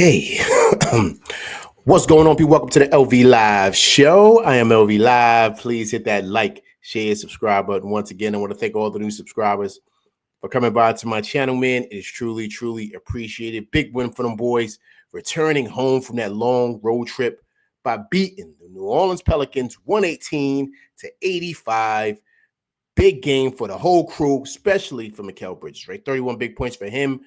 Okay. What's going on, people? Welcome to the LV Live show. I am LV Live. Please hit that like, share, subscribe button. Once again, I want to thank all the new subscribers for coming by to my channel, man. It is truly, truly appreciated. Big win for them boys, returning home from that long road trip by beating the New Orleans Pelicans 118-85. Big game for the whole crew, especially for Mikal Bridges, right? 31 big points for him.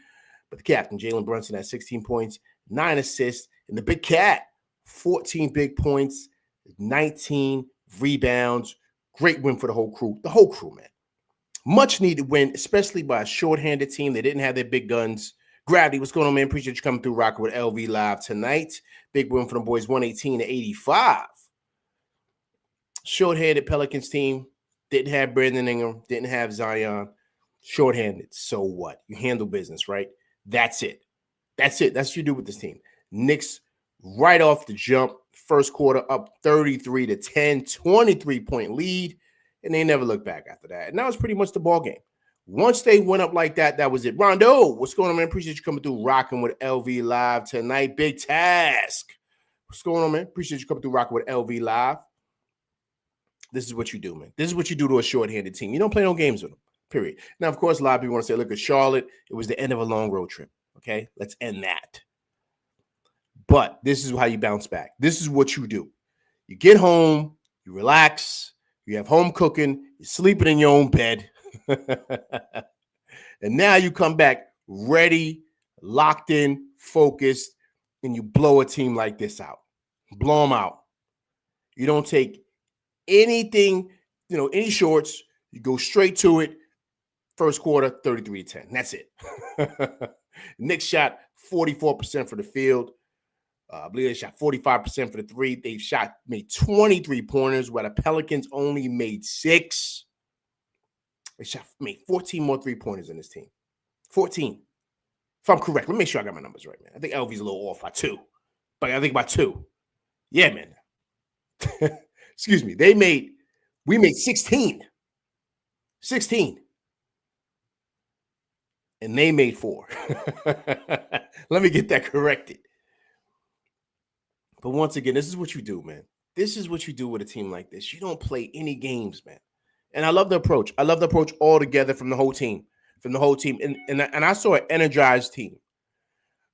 But the captain, Jalen Brunson, had 16 points, 9 assists. And the big cat, 14 big points, 19 rebounds. Great win for the whole crew. The whole crew, man. Much needed win, especially by a short-handed team. They didn't have their big guns. Gravity, what's going on, man? Appreciate you coming through rocking with LV Live tonight. Big win for the boys, 118-85. Short-handed Pelicans team. Didn't have Brandon Ingram. Didn't have Zion. Short-handed. So what? You handle business, right? That's it. That's it. That's what you do with this team. Knicks right off the jump. First quarter up 33-10, 23-point lead, and they never looked back after that. And that was pretty much the ball game. Once they went up like that, that was it. Rondo, what's going on, man? Appreciate you coming through rocking with LV Live tonight. Big task. What's going on, man? Appreciate you coming through rocking with LV Live. This is what you do, man. This is what you do to a short-handed team. You don't play no games with them. Period. Now, of course, a lot of people want to say, look at Charlotte. It was the end of a long road trip. Okay, let's end that. But this is how you bounce back. This is what you do. You get home, you relax, you have home cooking, you're sleeping in your own bed. And now you come back ready, locked in, focused, and you blow a team like this out. Blow them out. You don't take anything, any shorts. You go straight to it. First quarter, 33-10. That's it. Knicks shot 44% for the field. I believe they shot 45% for the three. They made 23 pointers, where the Pelicans only made 6. They made 14 more 3-pointers in this team. 14. If I'm correct, let me make sure I got my numbers right, man. I think LV's a little off by 2. But I think about 2. Yeah, man. Excuse me. We made 16. 16. And they made 4. Let me get that corrected. But once again, this is what you do, man. This is what you do with a team like this. You don't play any games, man. And I love the approach. I love the approach altogether from the whole team. And I saw an energized team.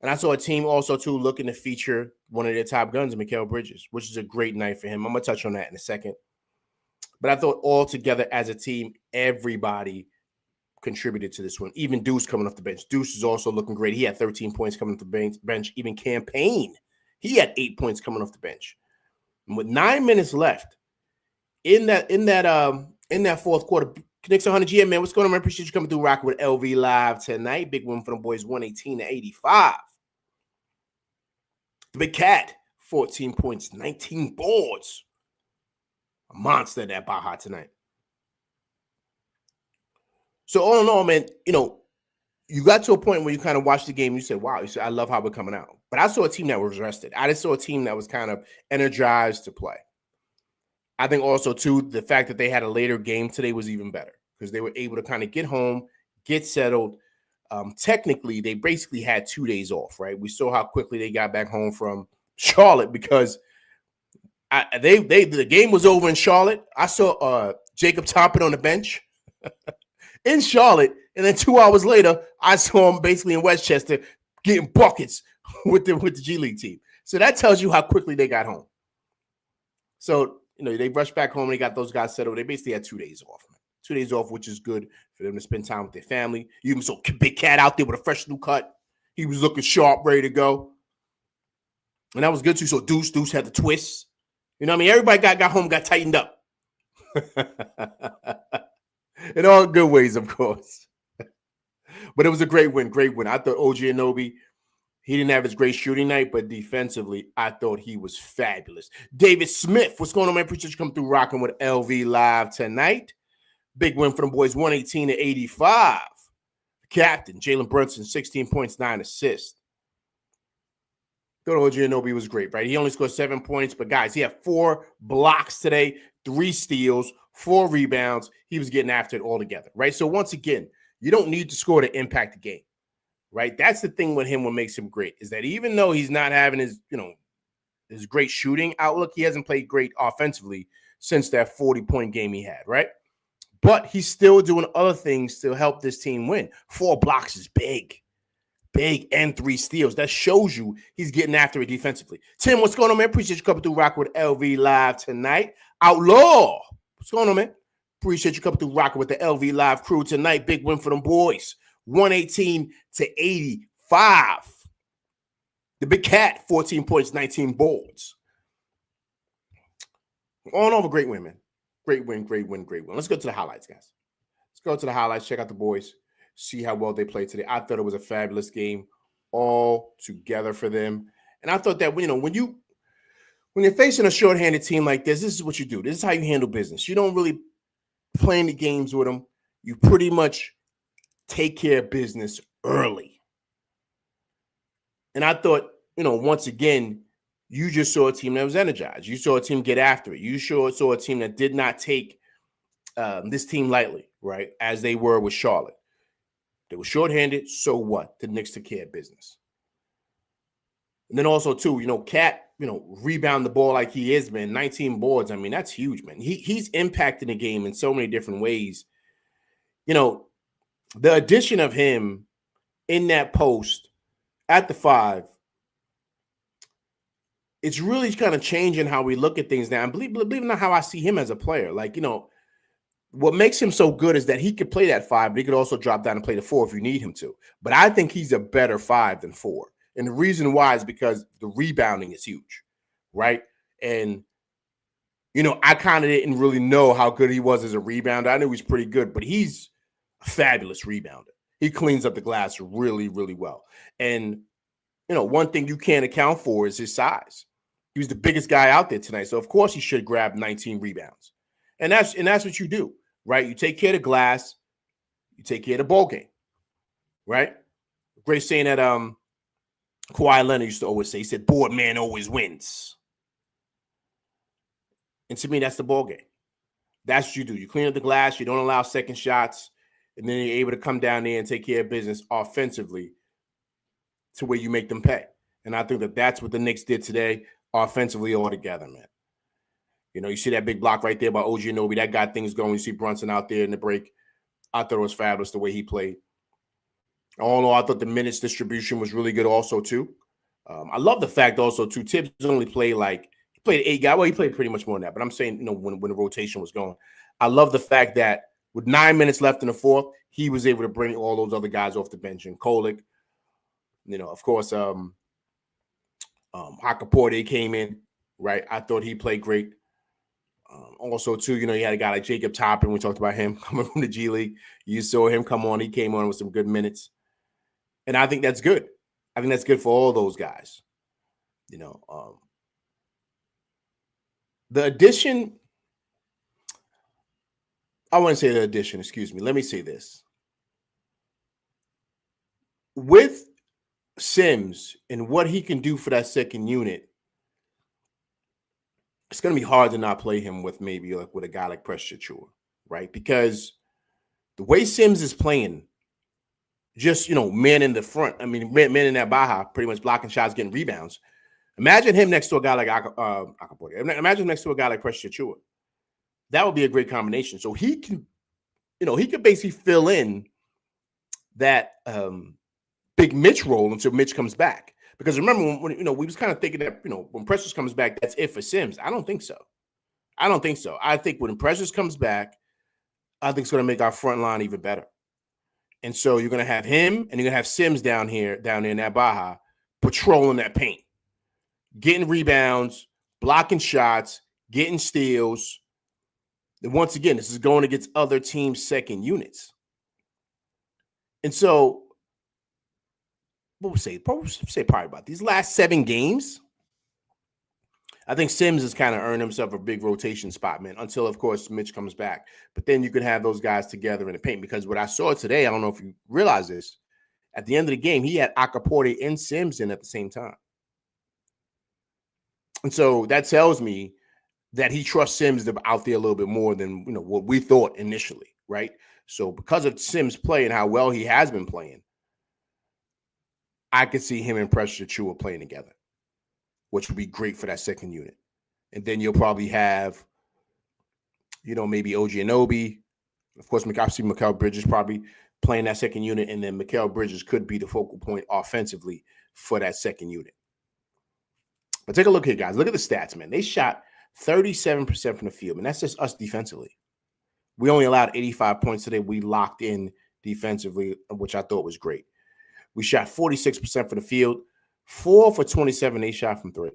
And I saw a team also, too, looking to feature one of their top guns, Mikal Bridges, which is a great night for him. I'm going to touch on that in a second. But I thought altogether as a team, everybody contributed to this one. Even Deuce coming off the bench. Deuce is also looking great. He had 13 points coming off the bench. Even Campaign, he had 8 points coming off the bench. And with 9 minutes left in that fourth quarter, Knicks 100. Yeah, man, what's going on, man? Appreciate you coming through rocking with LV Live tonight. Big win for them boys, 118-85. The big cat, 14 points, 19 boards. A monster that Baja tonight. So all in all, man, you got to a point where you kind of watched the game and you said, wow, I love how we're coming out. But I saw a team that was rested. I just saw a team that was kind of energized to play. I think also, too, the fact that they had a later game today was even better because they were able to kind of get home, get settled. Technically, they basically had 2 days off, right? We saw how quickly they got back home from Charlotte because the game was over in Charlotte. I saw Jacob Toppin on the bench in Charlotte, and then 2 hours later, I saw him basically in Westchester getting buckets with the G League team. So that tells you how quickly they got home. So, they rushed back home and they got those guys settled. They basically had 2 days off, man. 2 days off, which is good for them to spend time with their family. You even saw Big Cat out there with a fresh new cut. He was looking sharp, ready to go. And that was good too. So Deuce had the twist. Everybody got home, got tightened up. In all good ways, of course. But it was a great win. I thought OG Anunoby, he didn't have his great shooting night, but defensively, I thought he was fabulous. David Smith, what's going on, man? Appreciate you coming through rocking with LV Live tonight. Big win for them boys, 118-85. Captain, Jalen Brunson, 16 points, 9 assists. Thought OG Anunoby was great, right? He only scored 7 points, but guys, he had 4 blocks today, 3 steals, 4 rebounds. He was getting after it all together, right? So once again, you don't need to score to impact the game. right? That's the thing with him. What makes him great is that even though he's not having his great shooting outlook, he hasn't played great offensively since that 40-point game he had, right? But he's still doing other things to help this team win. 4 blocks is big, and 3 steals. That shows you he's getting after it defensively. Tim, what's going on, man? Appreciate you coming through rocking with LV Live tonight. Outlaw, what's going on, man? Appreciate you coming through rocking with the LV Live crew tonight. Big win for them boys, 118-85. The Big Cat, 14 points, 19 boards. On over, great win, man. Great win. Let's go to the highlights, guys. Let's go to the highlights. Check out the boys. See how well they played today. I thought it was a fabulous game all together for them. And I thought that, when you're facing a shorthanded team like this is what you do. This is how you handle business. You don't really play any games with them. You pretty much take care of business early. And I thought, once again, you just saw a team that was energized. You saw a team get after it. You saw a team that did not take this team lightly, right, as they were with Charlotte. They were shorthanded, so what? The Knicks took care of business. And then also, too, Cat, rebound the ball like he is, man. 19 boards, I mean, that's huge, man. He's impacting the game in so many different ways. The addition of him in that post at the 5, it's really kind of changing how we look at things now. And believe it or not, how I see him as a player. Like, what makes him so good is that he could play that 5, but he could also drop down and play the 4 if you need him to. But I think he's a better 5 than 4. And the reason why is because the rebounding is huge, right? And, I kind of didn't really know how good he was as a rebounder. I knew he was pretty good, but he's a fabulous rebounder. He cleans up the glass really, really well. And, one thing you can't account for is his size. He was the biggest guy out there tonight. So, of course, he should grab 19 rebounds. And that's what you do, right? You take care of the glass. You take care of the ball game, right? Great saying that Kawhi Leonard used to always say. He said, board man always wins. And to me, that's the ball game. That's what you do. You clean up the glass. You don't allow second shots. And then you're able to come down there and take care of business offensively to where you make them pay. And I think that that's what the Knicks did today offensively altogether, man. You see that big block right there by OG Anunoby. That got things going. You see Brunson out there in the break. I thought it was fabulous the way he played. All in all, I thought the minutes distribution was really good also, too. I love the fact also, too, Tibbs only played he played 8 guys. Well, he played pretty much more than that. But I'm saying, when the rotation was going. I love the fact that with 9 minutes left in the 4th, he was able to bring all those other guys off the bench. And Kolick, of course, Hakaporte came in, right? I thought he played great. Also, too, you had a guy like Jacob Toppin. We talked about him coming from the G League. You saw him come on. He came on with some good minutes. And I think that's good. I think that's good for all those guys. The addition, I want to say the addition, excuse me. Let me say this. With Sims and what he can do for that second unit, it's going to be hard to not play him with maybe with a guy like Precious Achiuwa, right? Because the way Sims is playing, just, men in the front, I mean, men in that Baja, pretty much blocking shots, getting rebounds. Imagine him next to a guy like Hakaporte. Imagine next to a guy like Precious Achiuwa. That would be a great combination. So he can, he could basically fill in that Big Mitch role until Mitch comes back. Because remember when we was kind of thinking that, when Precious comes back, that's it for Sims. I don't think so. I think when Precious comes back, I think it's going to make our front line even better. And so you're going to have him and you're going to have Sims down there in that Baja, patrolling that paint, getting rebounds, blocking shots, getting steals. And once again, this is going against other teams' second units. And so, what would say probably about these last 7 games, I think Sims has kind of earned himself a big rotation spot, man, until, of course, Mitch comes back. But then you can have those guys together in the paint, because what I saw today, I don't know if you realize this, at the end of the game, he had Hakaporte and Sims in at the same time. And so that tells me that he trusts Sims out there a little bit more than what we thought initially, right? So because of Sims' play and how well he has been playing, I could see him and Precious Achiuwa playing together, which would be great for that second unit. And then you'll probably have, maybe OG Anunoby. Of course, I see Mikal Bridges probably playing that second unit, and then Mikal Bridges could be the focal point offensively for that second unit. But take a look here, guys. Look at the stats, man. They shot 37% from the field, and that's just us defensively. We only allowed 85 points today. We locked in defensively, which I thought was great. We shot 46% from the field, 4 for 27 they shot from 3.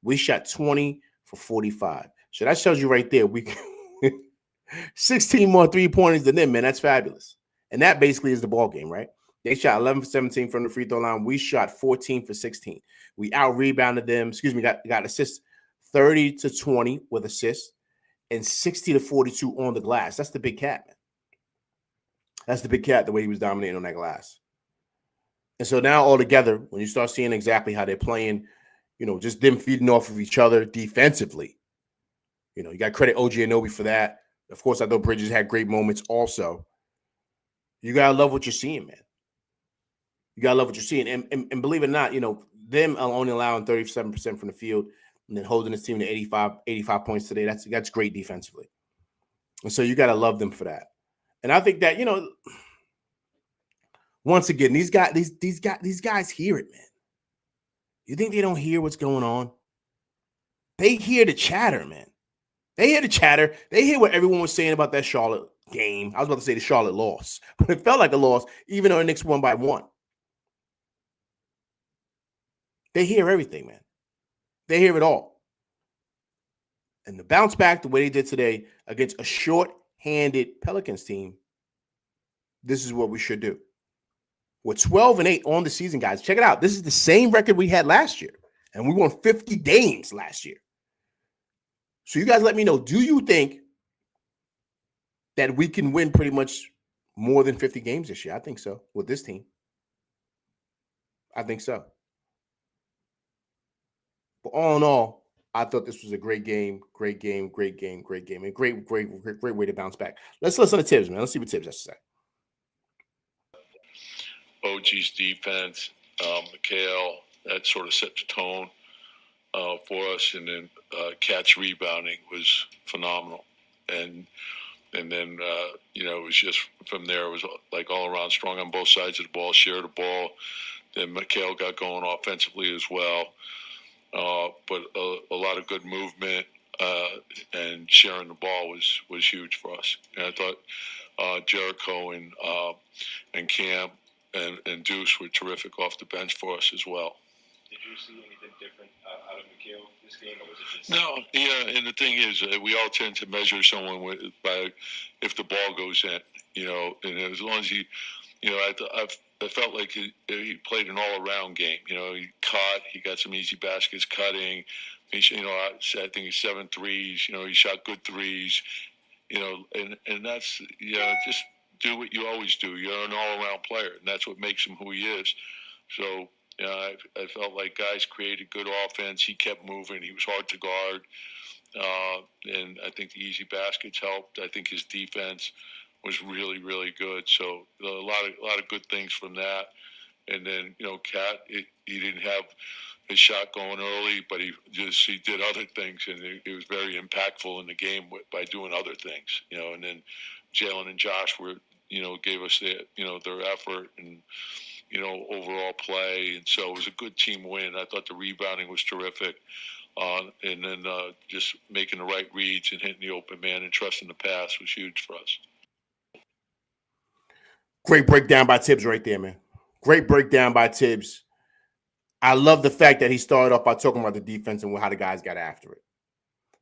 We shot 20 for 45. So that shows you right there, we 16 more 3-pointers than them, man. That's fabulous. And that basically is the ball game, right? They shot 11 for 17 from the free throw line. We shot 14 for 16. We out-rebounded them. Got assists 30 to 20 with assists and 60 to 42 on the glass. That's the big cat, man. That's the big cat, the way he was dominating on that glass. And so now all together, when you start seeing exactly how they're playing, just them feeding off of each other defensively, you got credit OG Anunoby for that. Of course, I thought Bridges had great moments also. You got to love what you're seeing, man. You got to love what you're seeing. And believe it or not, them only allowing 37% from the field and then holding this team to 85 points today, that's great defensively. And so you got to love them for that. And I think that, once again, these guys hear it, man. You think they don't hear what's going on? They hear the chatter, man. They hear the chatter. They hear what everyone was saying about that Charlotte game. I was about to say the Charlotte loss, but it felt like a loss, even though the Knicks won by 1. They hear everything, man. They hear it all. And the bounce back the way they did today against a short-handed Pelicans team, this is what we should do. We're 12-8 on the season, guys. Check it out. This is the same record we had last year, and we won 50 games last year. So you guys let me know, do you think that we can win pretty much more than 50 games this year? I think so with this team. I think so. But all in all, I thought this was a great game, and great way to bounce back. Let's listen to Tibbs, man. Let's see what Tibbs has to say. OG's defense, Mikal, that sort of set the tone for us, and then Cat's rebounding was phenomenal, and then it was just from there. It was like all around strong on both sides of the ball, share the ball. Then Mikal got going offensively as well, but a lot of good movement and sharing the ball was huge for us. And I thought Jericho and Cam and Deuce were terrific off the bench for us as well. Did you see anything different out of Mikal this game, or was it just... No, yeah, and the thing is, we all tend to measure someone by if the ball goes in, and as long as he, I felt like he played an all-around game. He caught, he got some easy baskets, cutting. I think he's 7 threes. He shot good threes. And that's just do what you always do. You're an all-around player, and that's what makes him who he is. So. I felt like guys created good offense. He kept moving. He was hard to guard. And I think the easy baskets helped. I think his defense was really, really good. So a lot of good things from that. And then, Cat, he didn't have his shot going early, but he did other things, and he was very impactful in the game by doing other things. And then Jalen and Josh gave us their effort and overall play, and so it was a good team win. I thought the rebounding was terrific, and then just making the right reads and hitting the open man and trusting the pass was huge for us. Great breakdown by Tibbs right there, man. Great breakdown by Tibbs. I love the fact that he started off by talking about the defense and how the guys got after it.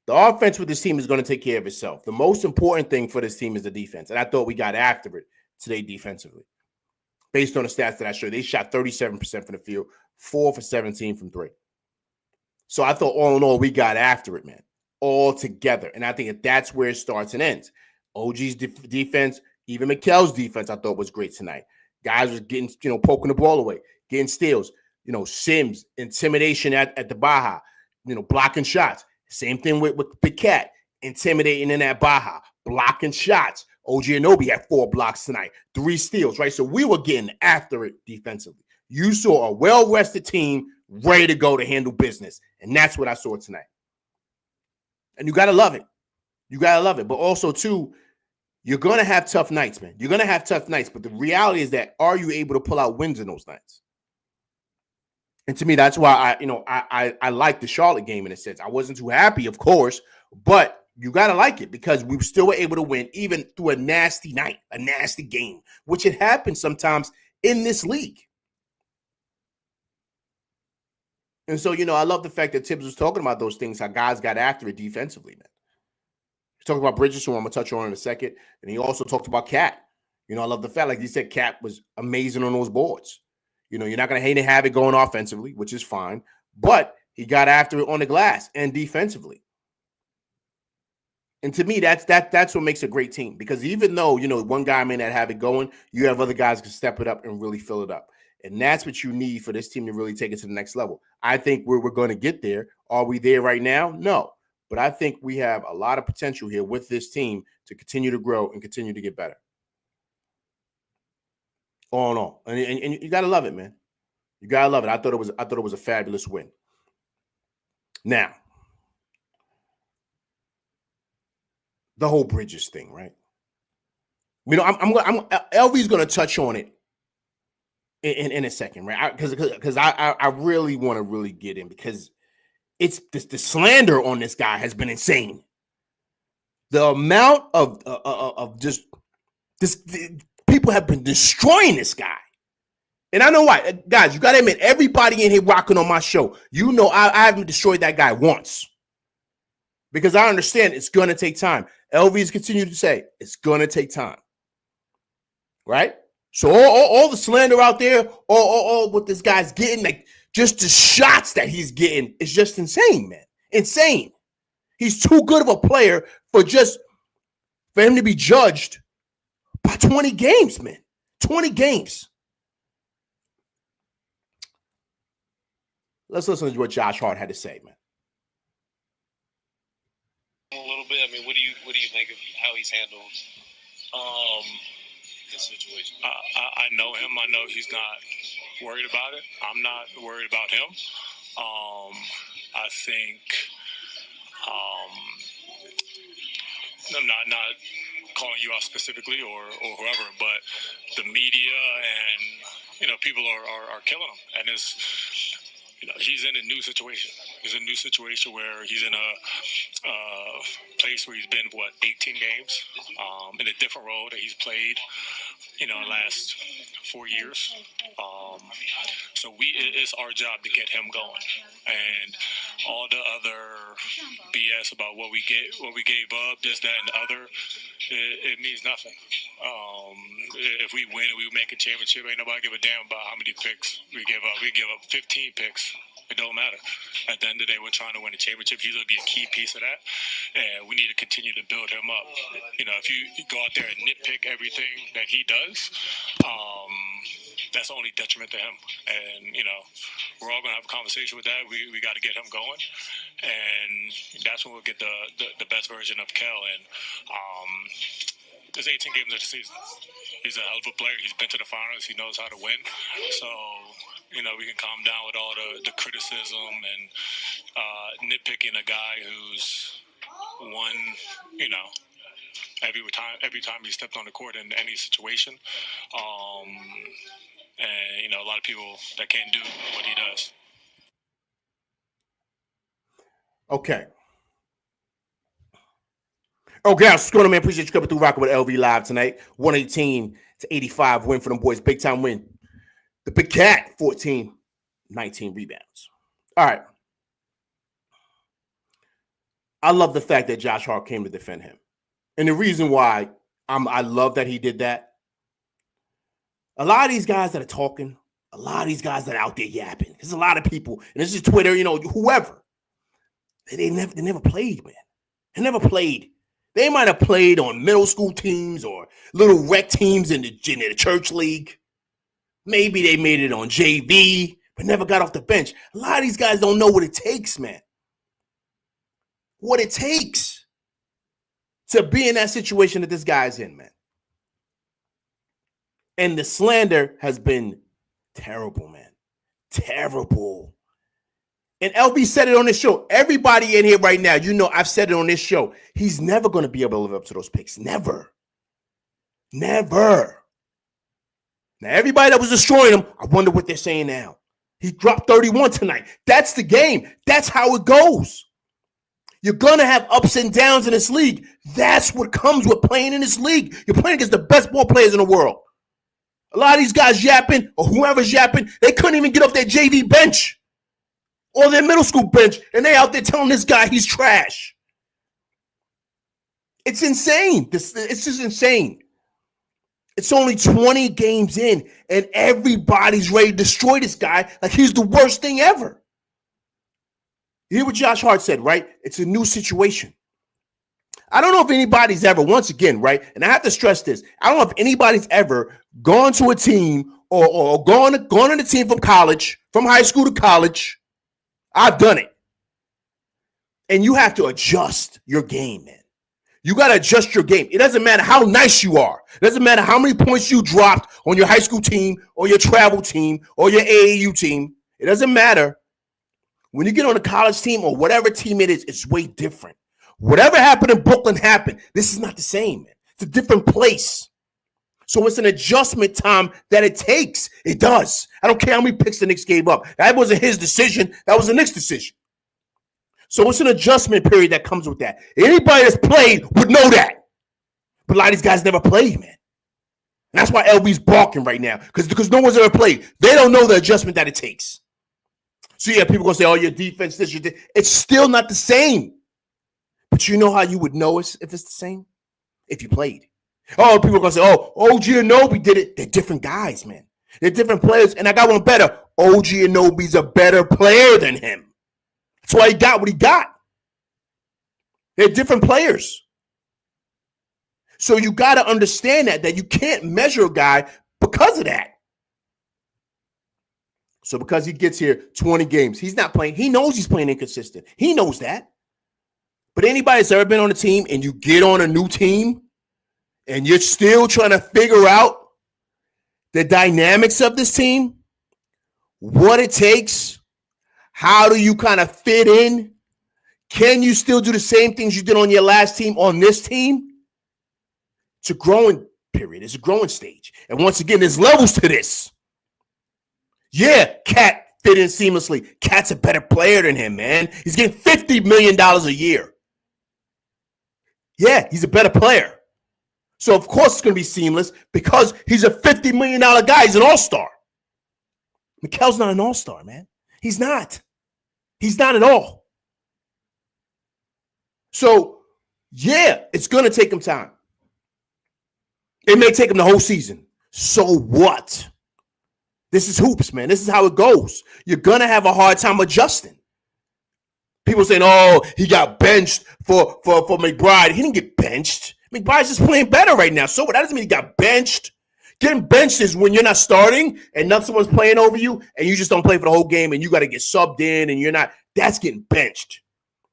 The offense with this team is going to take care of itself. The most important thing for this team is the defense, and I thought we got after it today defensively. Based on the stats that I showed, they shot 37% from the field, 4 for 17 from 3. So I thought all in all, we got after it, man, all together. And I think that's where it starts and ends. OG's defense, even Mikal's defense, I thought was great tonight. Guys was getting, poking the ball away, getting steals. Sims, intimidation at the Baja, blocking shots. Same thing with the Cat, intimidating in that Baja, blocking shots OG Anunoby had 4 blocks tonight, 3 steals, right? So we were getting after it defensively. You saw a well-rested team ready to go to handle business, and that's what I saw tonight. And you got to love it. You got to love it. But also, too, you're going to have tough nights, man. You're going to have tough nights, but the reality is that are you able to pull out wins in those nights? And to me, that's why I like the Charlotte game in a sense. I wasn't too happy, of course, but you got to like it because we still were able to win even through a nasty night, a nasty game, which it happens sometimes in this league. And so, I love the fact that Tibbs was talking about those things, how guys got after it defensively, man. He talked about Bridges, who I'm going to touch on in a second. And he also talked about Cat. I love the fact, like he said, Cat was amazing on those boards. You're not going to hate and have it going offensively, which is fine. But he got after it on the glass and defensively. And to me, that's what makes a great team. Because even though, one guy may not have it going, you have other guys who can step it up and really fill it up. And that's what you need for this team to really take it to the next level. I think we're going to get there. Are we there right now? No. But I think we have a lot of potential here with this team to continue to grow and continue to get better. All in all. And you got to love it, man. You got to love it. I thought it was a fabulous win. Now, the whole Bridges thing, right? LV's going to touch on it in a second, right? Because I really want to really get in because it's the slander on this guy has been insane. The amount of just this people have been destroying this guy. And I know why. Guys, you got to admit, everybody in here rocking on my show, I haven't destroyed that guy once. Because I understand it's going to take time. LV's continued to say it's going to take time. Right? So all the slander out there, all what this guy's getting, like just the shots that he's getting is just insane, man. Insane. He's too good of a player for him to be judged by 20 games, man. 20 games. Let's listen to what Josh Hart had to say, man. A little bit. I mean, what do you think of how he's handled this situation? I know him. I know he's not worried about it. I'm not worried about him. I think I'm not calling you out specifically or whoever, but the media and people are killing him, and it's he's in a new situation. He's in a new situation where he's in a place where he's been 18 games in a different role that he's played in the last 4 years. So it's our job to get him going, and all the other BS about what we gave up, this, that, and the other, it means nothing. If we win and we make a championship, ain't nobody give a damn about how many picks we give up. We give up 15 picks. It don't matter. At the end of the day, we're trying to win a championship. He's going to be a key piece of that, and we need to continue to build him up. If you go out there and nitpick everything that he does, that's only detriment to him. And, we're all going to have a conversation with that. We got to get him going, and that's when we'll get the best version of Kel. And there's 18 games of the season. He's a hell of a player. He's been to the finals. He knows how to win. So, we can calm down with all the criticism and nitpicking a guy who's won, every time he stepped on the court in any situation. And, a lot of people that can't do what he does. Okay. Okay, what's going on, man? Appreciate you coming through rocking with LV Live tonight. 118-85 win for them boys. Big time win. The Big Cat, 14, 19 rebounds. All right. I love the fact that Josh Hart came to defend him. And the reason why I love that he did that, a lot of these guys that are talking, a lot of these guys that are out there yapping, there's a lot of people, and this is Twitter, whoever, they never played, man. They never played. They might have played on middle school teams or little rec teams in the church league. Maybe they made it on JV, but never got off the bench. A lot of these guys don't know what it takes, man. What it takes to be in that situation that this guy's in, man. And the slander has been terrible, man. Terrible. And LB said it on this show. Everybody in here right now, you know I've said it on this show. He's never going to be able to live up to those picks. Never. Never. Now, everybody that was destroying him, I wonder what they're saying now. He dropped 31 tonight. That's the game. That's how it goes. You're going to have ups and downs in this league. That's what comes with playing in this league. You're playing against the best ball players in the world. A lot of these guys yapping, or whoever's yapping, they couldn't even get off their JV bench or their middle school bench, and they out there telling this guy he's trash. It's insane. It's just insane. It's only 20 games in, and everybody's ready to destroy this guy like he's the worst thing ever. You hear what Josh Hart said, right? It's a new situation. I don't know if anybody's ever, once again, right? And I have to stress this. I don't know if anybody's ever gone to a team or gone on a team from college, from high school to college. I've done it. And you have to adjust your game, man. You got to adjust your game. It doesn't matter how nice you are. It doesn't matter how many points you dropped on your high school team or your travel team or your AAU team. It doesn't matter. When you get on a college team or whatever team it is, it's way different. Whatever happened in Brooklyn happened. This is not the same, man. It's a different place. So it's an adjustment time that it takes. It does. I don't care how many picks the Knicks gave up. That wasn't his decision. That was the Knicks' decision. So it's an adjustment period that comes with that. Anybody that's played would know that. But a lot of these guys never played, man. And that's why LB's balking right now. Because no one's ever played. They don't know the adjustment that it takes. So yeah, people going to say, oh, your defense, this, your it's still not the same. But you know how you would know if it's the same? If you played. Oh, people are going to say, oh, OG Anunoby did it. They're different guys, man. They're different players. And I got one better. OG Anunoby's a better player than him. That's why he got what he got. They're different players. So you got to understand that you can't measure a guy because of that. So because he gets here 20 games, he's not playing. He knows he's playing inconsistent. He knows that. But anybody that's ever been on a team and you get on a new team and you're still trying to figure out the dynamics of this team, what it takes, how do you kind of fit in? Can you still do the same things you did on your last team on this team? It's a growing period. It's a growing stage. And once again, there's levels to this. Yeah, Cat fit in seamlessly. Cat's a better player than him, man. He's getting $50 million a year. Yeah, he's a better player. So, of course, it's going to be seamless because he's a $50 million guy. He's an all-star. Mikal's not an all-star, man. He's not. He's not at all. So, yeah, it's going to take him time. It may take him the whole season. So what? This is hoops, man. This is how it goes. You're going to have a hard time adjusting. People saying, oh, he got benched for McBride. He didn't get benched. McBride's just playing better right now. So what? That doesn't mean he got benched. Getting benched is when you're not starting and not someone's playing over you and you just don't play for the whole game and you got to get subbed in and you're not. That's getting benched.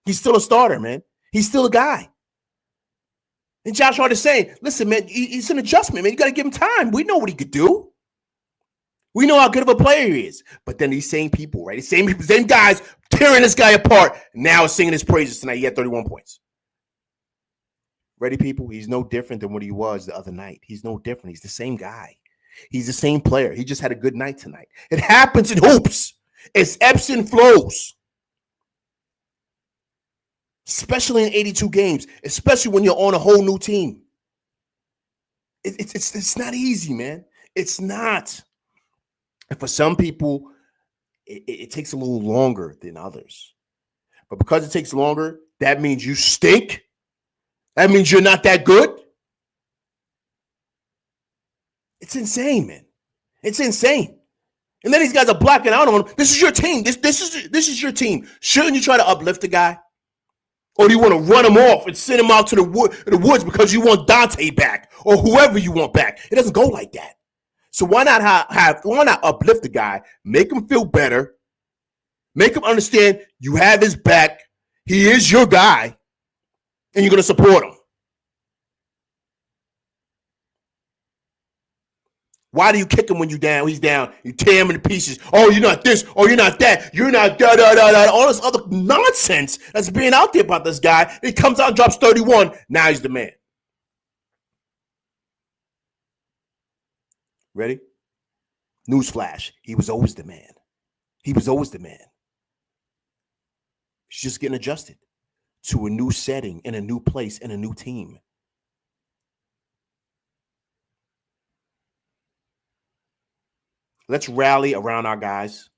He's still a starter, man. He's still a guy. And Josh Hart is saying, listen, man, it's an adjustment, man. You got to give him time. We know what he could do. We know how good of a player he is. But then these same people, right? The same guys tearing this guy apart, now singing his praises tonight. He had 31 points. Ready, people? He's no different than what he was the other night. He's no different. He's the same guy. He's the same player. He just had a good night tonight. It happens in hoops. It's ebbs and flows. Especially in 82 games. Especially when you're on a whole new team. It's not easy, man. It's not. And for some people, it takes a little longer than others. But because it takes longer, that means you stink. That means you're not that good. It's insane, man. It's insane. And then these guys are blocking out on him. This is your team. This is your team. Shouldn't you try to uplift the guy? Or do you want to run him off and send him out to the woods because you want Dante back or whoever you want back? It doesn't go like that. So why not why not uplift the guy, make him feel better, make him understand you have his back, he is your guy, and you're going to support him. Why do you kick him when you down? He's down. You tear him into pieces. Oh, you're not this. Oh, you're not that. You're not da da da da. All this other nonsense that's being out there about this guy. He comes out and drops 31. Now he's the man. Ready? Newsflash. He was always the man. He was always the man. He's just getting adjusted to a new setting, in a new place, in a new team. Let's rally around our guys,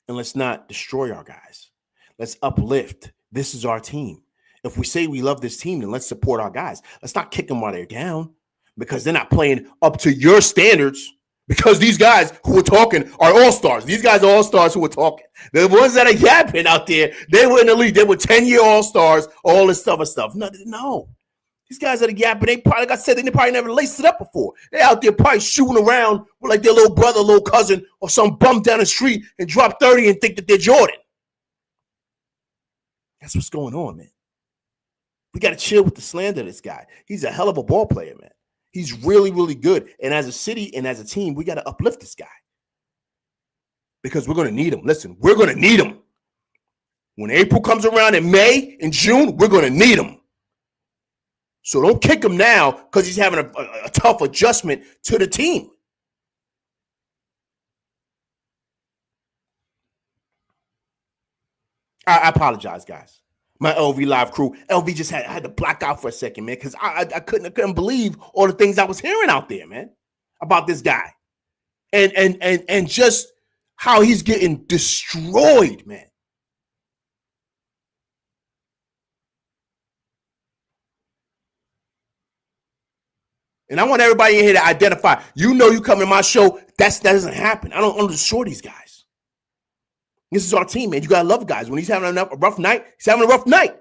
and let's not destroy our guys. Let's uplift. This is our team. If we say we love this team, then let's support our guys. Let's not kick them while they're down because they're not playing up to your standards, because these guys who are talking are all-stars. These guys are all-stars who are talking. The ones that are yapping out there, they were in the league. They were 10-year all-stars, all this other stuff. No. These guys that are yapping, they probably, like I said, they probably never laced it up before. They out there probably shooting around with like their little brother, little cousin, or some bum down the street and drop 30 and think that they're Jordan. That's what's going on, man. We got to chill with the slander of this guy. He's a hell of a ball player, man. He's really, really good. And as a city and as a team, we got to uplift this guy because we're going to need him. Listen, we're going to need him. When April comes around in May and June, we're going to need him. So don't kick him now because he's having a tough adjustment to the team. I apologize, guys. My LV Live crew. LV just had to black out for a second, man, because I couldn't believe all the things I was hearing out there, man, about this guy. And just how he's getting destroyed, man. And I want everybody in here to identify. You know, you come to my show, that doesn't happen. I don't destroy these guys. This is our team, man. You gotta love guys. When he's having a rough night, he's having a rough night.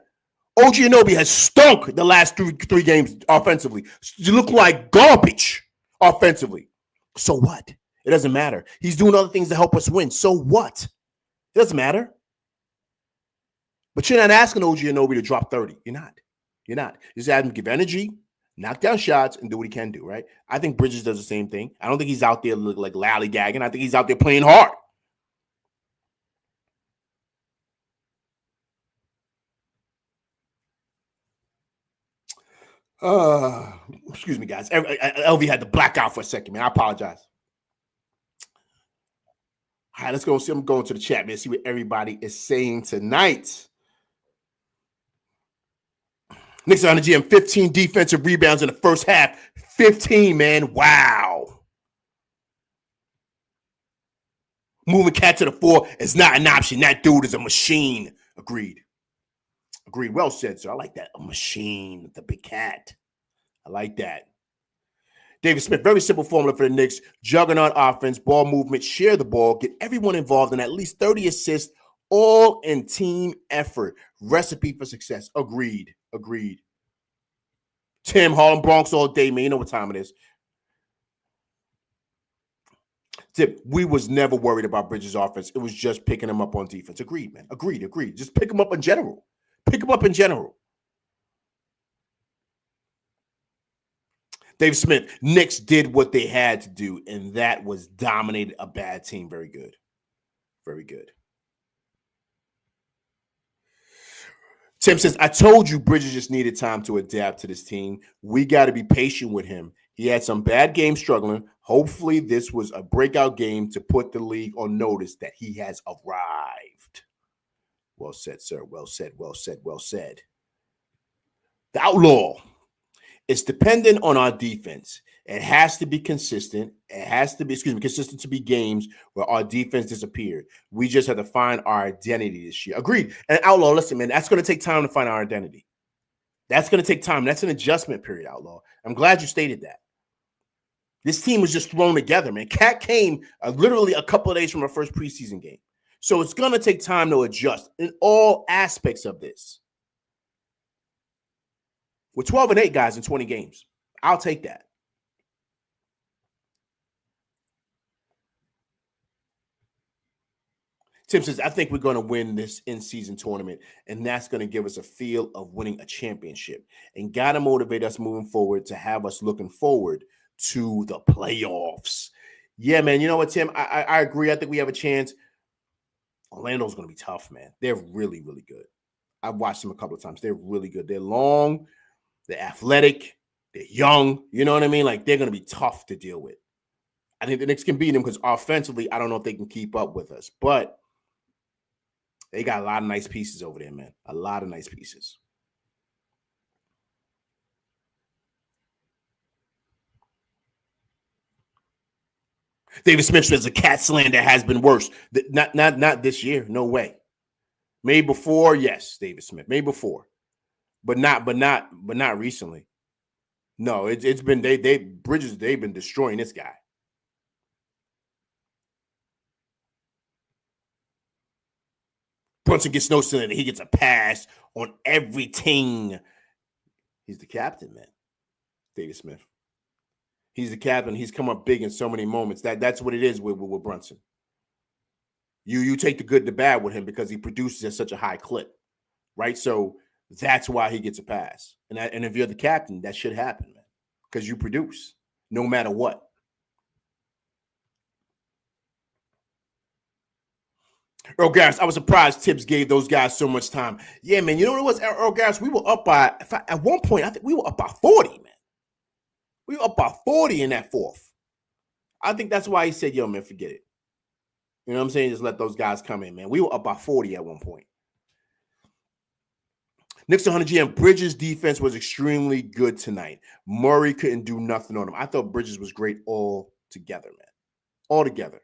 OG Anunoby has stunk the last three games offensively. You look like garbage offensively. So what? It doesn't matter. He's doing other things to help us win. So what? It doesn't matter. But you're not asking OG Anunoby to drop 30. You're not. You're not. You just have him give energy, knock down shots, and do what he can do, right? I think Bridges does the same thing. I don't think he's out there like lollygagging. I think he's out there playing hard. Excuse me, guys. LV had to black out for a second, man. I apologize. All right, let's go see. I'm going to the chat, man. See what everybody is saying tonight. Knicks on the GM, 15 defensive rebounds in the first half. 15, man. Wow. Moving Cat to the 4 is not an option. That dude is a machine. Agreed. Well said, sir. I like that. A machine, the big cat. I like that. David Smith, very simple formula for the Knicks. Juggernaut offense, ball movement, share the ball, get everyone involved in at least 30 assists, all in team effort. Recipe for success. Agreed. Tim, Harlem Bronx all day, man. You know what time it is. Tip, we was never worried about Bridges' offense. It was just picking him up on defense. Agreed, man. Agreed. Just pick him up in general. Dave Smith, Knicks did what they had to do, and that was dominated a bad team. Very good. Tim says, I told you Bridges just needed time to adapt to this team. We got to be patient with him. He had some bad games struggling. Hopefully this was a breakout game to put the league on notice that he has arrived. Well said, sir. Well said. The Outlaw. It's dependent on our defense. It has to be consistent. It has to be, consistent to be games where our defense disappeared. We just have to find our identity this year. Agreed. And Outlaw, listen, man, that's going to take time to find our identity. That's going to take time. That's an adjustment period, Outlaw. I'm glad you stated that. This team was just thrown together, man. Cat came literally a couple of days from our first preseason game. So it's going to take time to adjust in all aspects of this. We're 12-8, guys, in 20 games. I'll take that. Tim says, I think we're going to win this in-season tournament, and that's going to give us a feel of winning a championship and got to motivate us moving forward to have us looking forward to the playoffs. Yeah, man. You know what, Tim? I agree. I think we have a chance. Orlando's going to be tough, man. They're really, really good. I've watched them a couple of times. They're really good. They're long. They're athletic. They're young. You know what I mean? Like, they're going to be tough to deal with. I think the Knicks can beat them because offensively, I don't know if they can keep up with us. But they got a lot of nice pieces over there, man. A lot of nice pieces. David Smith says the cat slander has been worse. Not this year. No way. Maybe before, yes, David Smith. Maybe before. But not recently. No, it's been Bridges, they've been destroying this guy. Brunson gets no cylinder. He gets a pass on everything. He's the captain, man. David Smith. He's the captain. He's come up big in so many moments. That's what it is with Brunson. You take the good and the bad with him because he produces at such a high clip, right? So that's why he gets a pass. And if you're the captain, that should happen, man, because you produce no matter what. Earl Garris, I was surprised Tibbs gave those guys so much time. Yeah, man. You know what it was, Earl Garris? We were up by, at one point, I think we were up by 40, man. We were up by 40 in that fourth. I think that's why he said, yo, man, forget it. You know what I'm saying? Just let those guys come in, man. We were up by 40 at one point. Knicks 100 GM, Bridges' defense was extremely good tonight. Murray couldn't do nothing on him. I thought Bridges was great all together, man. All together.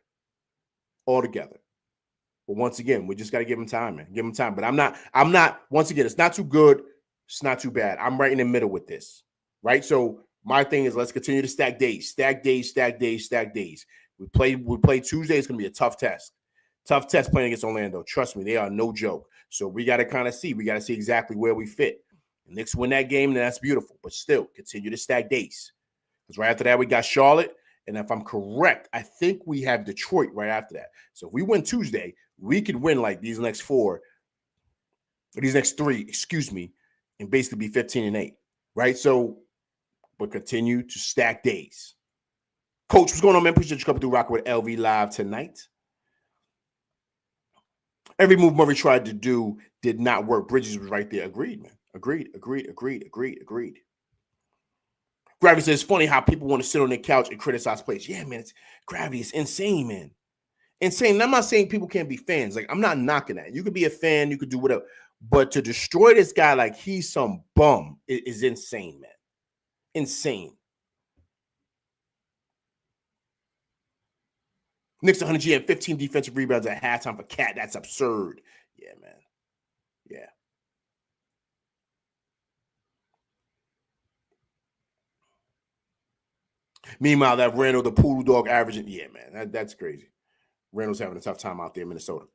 But once again, we just got to give him time, man. Give him time. But I'm not, once again, it's not too good. It's not too bad. I'm right in the middle with this, right? So my thing is let's continue to stack days. We play Tuesday. It's going to be a tough test. Tough test playing against Orlando. Trust me, they are no joke. So we got to kind of see. We got to see exactly where we fit. The Knicks win that game, then that's beautiful. But still, continue to stack days. Because right after that, we got Charlotte. And if I'm correct, I think we have Detroit right after that. So if we win Tuesday, we could win like these next three, and basically be 15-8, right? So, but continue to stack days. Coach, what's going on, man? Appreciate you coming through rocking with LV Live tonight. Every move Murray tried to do did not work. Bridges was right there. Agreed, man. Agreed. Gravity says, it's funny how people want to sit on their couch and criticize plays. Yeah, man, Gravity is insane, man. Insane. And I'm not saying people can't be fans. Like, I'm not knocking that. You could be a fan. You could do whatever. But to destroy this guy like he's some bum is insane, man. Insane. Knicks 100 GM, 15 defensive rebounds at halftime for Cat. That's absurd. Yeah, man. Yeah. Meanwhile, that Randall, the poodle dog averaging, yeah, man, that's crazy. Randall's having a tough time out there in Minnesota.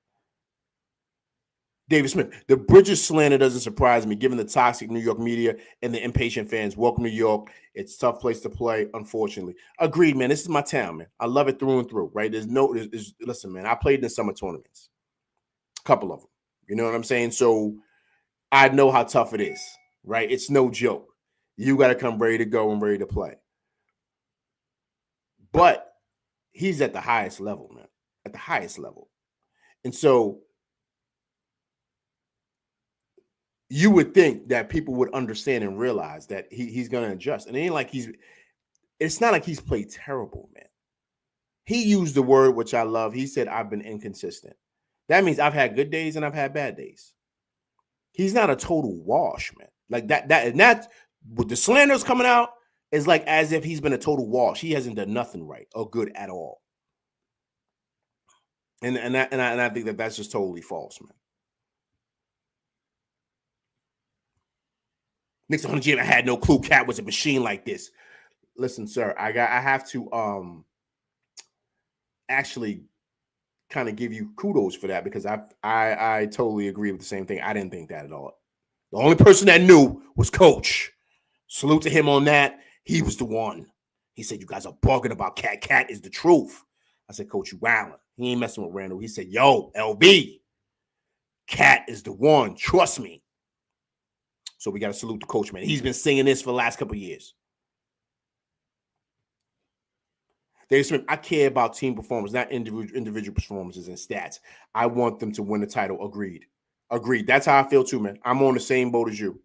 David Smith, the Bridges slander doesn't surprise me, given the toxic New York media and the impatient fans. Welcome to New York. It's a tough place to play, unfortunately. Agreed, man. This is my town, man. I love it through and through, right? Listen, man, I played in the summer tournaments. A couple of them. You know what I'm saying? So I know how tough it is, right? It's no joke. You got to come ready to go and ready to play. But he's at the highest level, man. At the highest level. And so you would think that people would understand and realize that he's going to adjust. And it's not like he's played terrible, man. He used the word, which I love. He said, I've been inconsistent. That means I've had good days and I've had bad days. He's not a total wash, man. Like that with the slanders coming out, is like as if he's been a total wash. He hasn't done nothing right or good at all. And I think that's just totally false, man. Knicks 100 GM, I had no clue Cat was a machine like this. Listen, sir, I have to actually kind of give you kudos for that because I totally agree with the same thing. I didn't think that at all. The only person that knew was Coach. Salute to him on that. He was the one. He said, you guys are bugging about Cat. Cat is the truth. I said, Coach, you wildin'. He ain't messing with Randall. He said, yo, LB, Cat is the one. Trust me. So we got to salute the coach, man. He's been singing this for the last couple of years. I care about team performance, not individual performances and stats. I want them to win the title. Agreed. That's how I feel too, man. I'm on the same boat as you.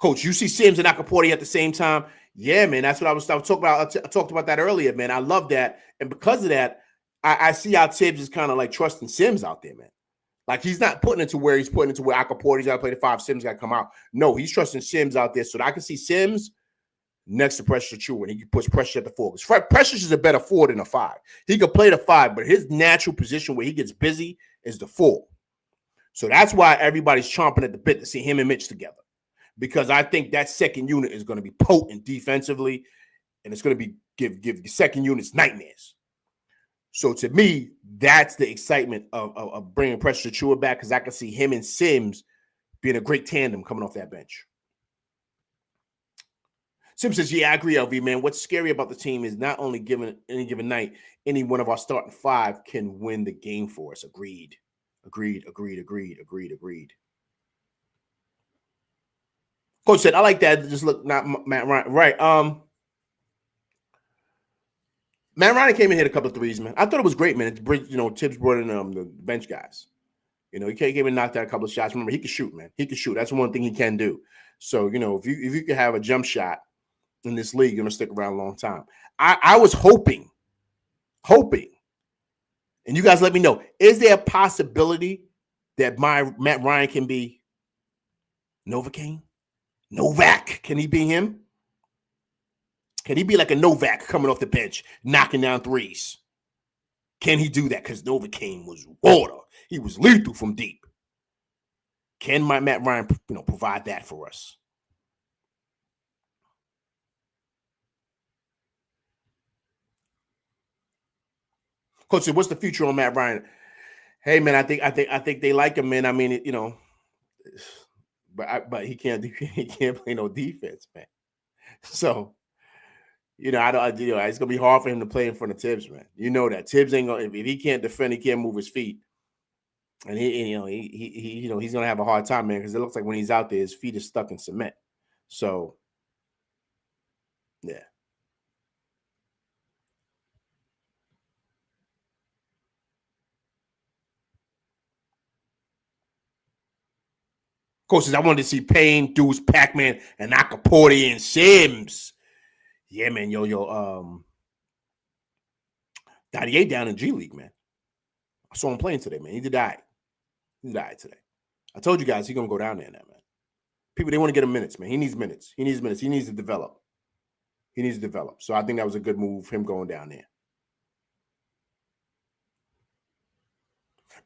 Coach, you see Sims and Akaporti at the same time. Yeah, man, that's what I was talking about. I talked about that earlier, man. I love that. And because of that, I see how Tibbs is kind of like trusting Sims out there, man. Like he's not putting it to where he's putting it to where Akaporti's got to play the 5, Sims got to come out. No, he's trusting Sims out there so that I can see Sims next to Precious Achiuwa, and he can push Precious at the 4. Because Precious is a better 4 than a 5. He could play the 5, but his natural position where he gets busy is the 4. So that's why everybody's chomping at the bit to see him and Mitch together. Because I think that second unit is going to be potent defensively, and it's going to be give the second units nightmares. So to me, that's the excitement of bringing Precious Achiuwa back, because I can see him and Sims being a great tandem coming off that bench. Sims says, yeah, I agree, LV, man. What's scary about the team is not only given any given night, any one of our starting 5 can win the game for us. Agreed. Coach said, I like that. Just look, not Matt Ryan. Right. Matt Ryan came in and hit a couple of threes, man. I thought it was great, man. Tibbs brought in the bench guys. He came in and knocked out a couple of shots. Remember, he can shoot, man. He can shoot. That's one thing he can do. So, if you could have a jump shot in this league, you're going to stick around a long time. I was hoping, and you guys let me know, is there a possibility that Matt Ryan can be Novocaine? Novak? Can he be him? Can he be like a Novak coming off the bench, knocking down threes? Can he do that? Because Novocaine was water. He was lethal from deep. Can Matt Ryan, provide that for us? Coach said, "What's the future on Matt Ryan?" Hey, man, I think they like him, man. I mean, but he can't play no defense, man. So. It's gonna be hard for him to play in front of Tibbs, man. You know that Tibbs ain't gonna if he can't defend, he can't move his feet, and he's gonna have a hard time, man, because it looks like when he's out there, his feet are stuck in cement. So, yeah. Coaches, I wanted to see Payne, Deuce, Pac-Man, and Akaporti and Sims. Yeah, man, Dadier down in G League, man. I saw him playing today, man. He died today. I told you guys he's gonna go down there, man. People, they want to get him minutes, man. He needs minutes. He needs to develop. So I think that was a good move, him going down there.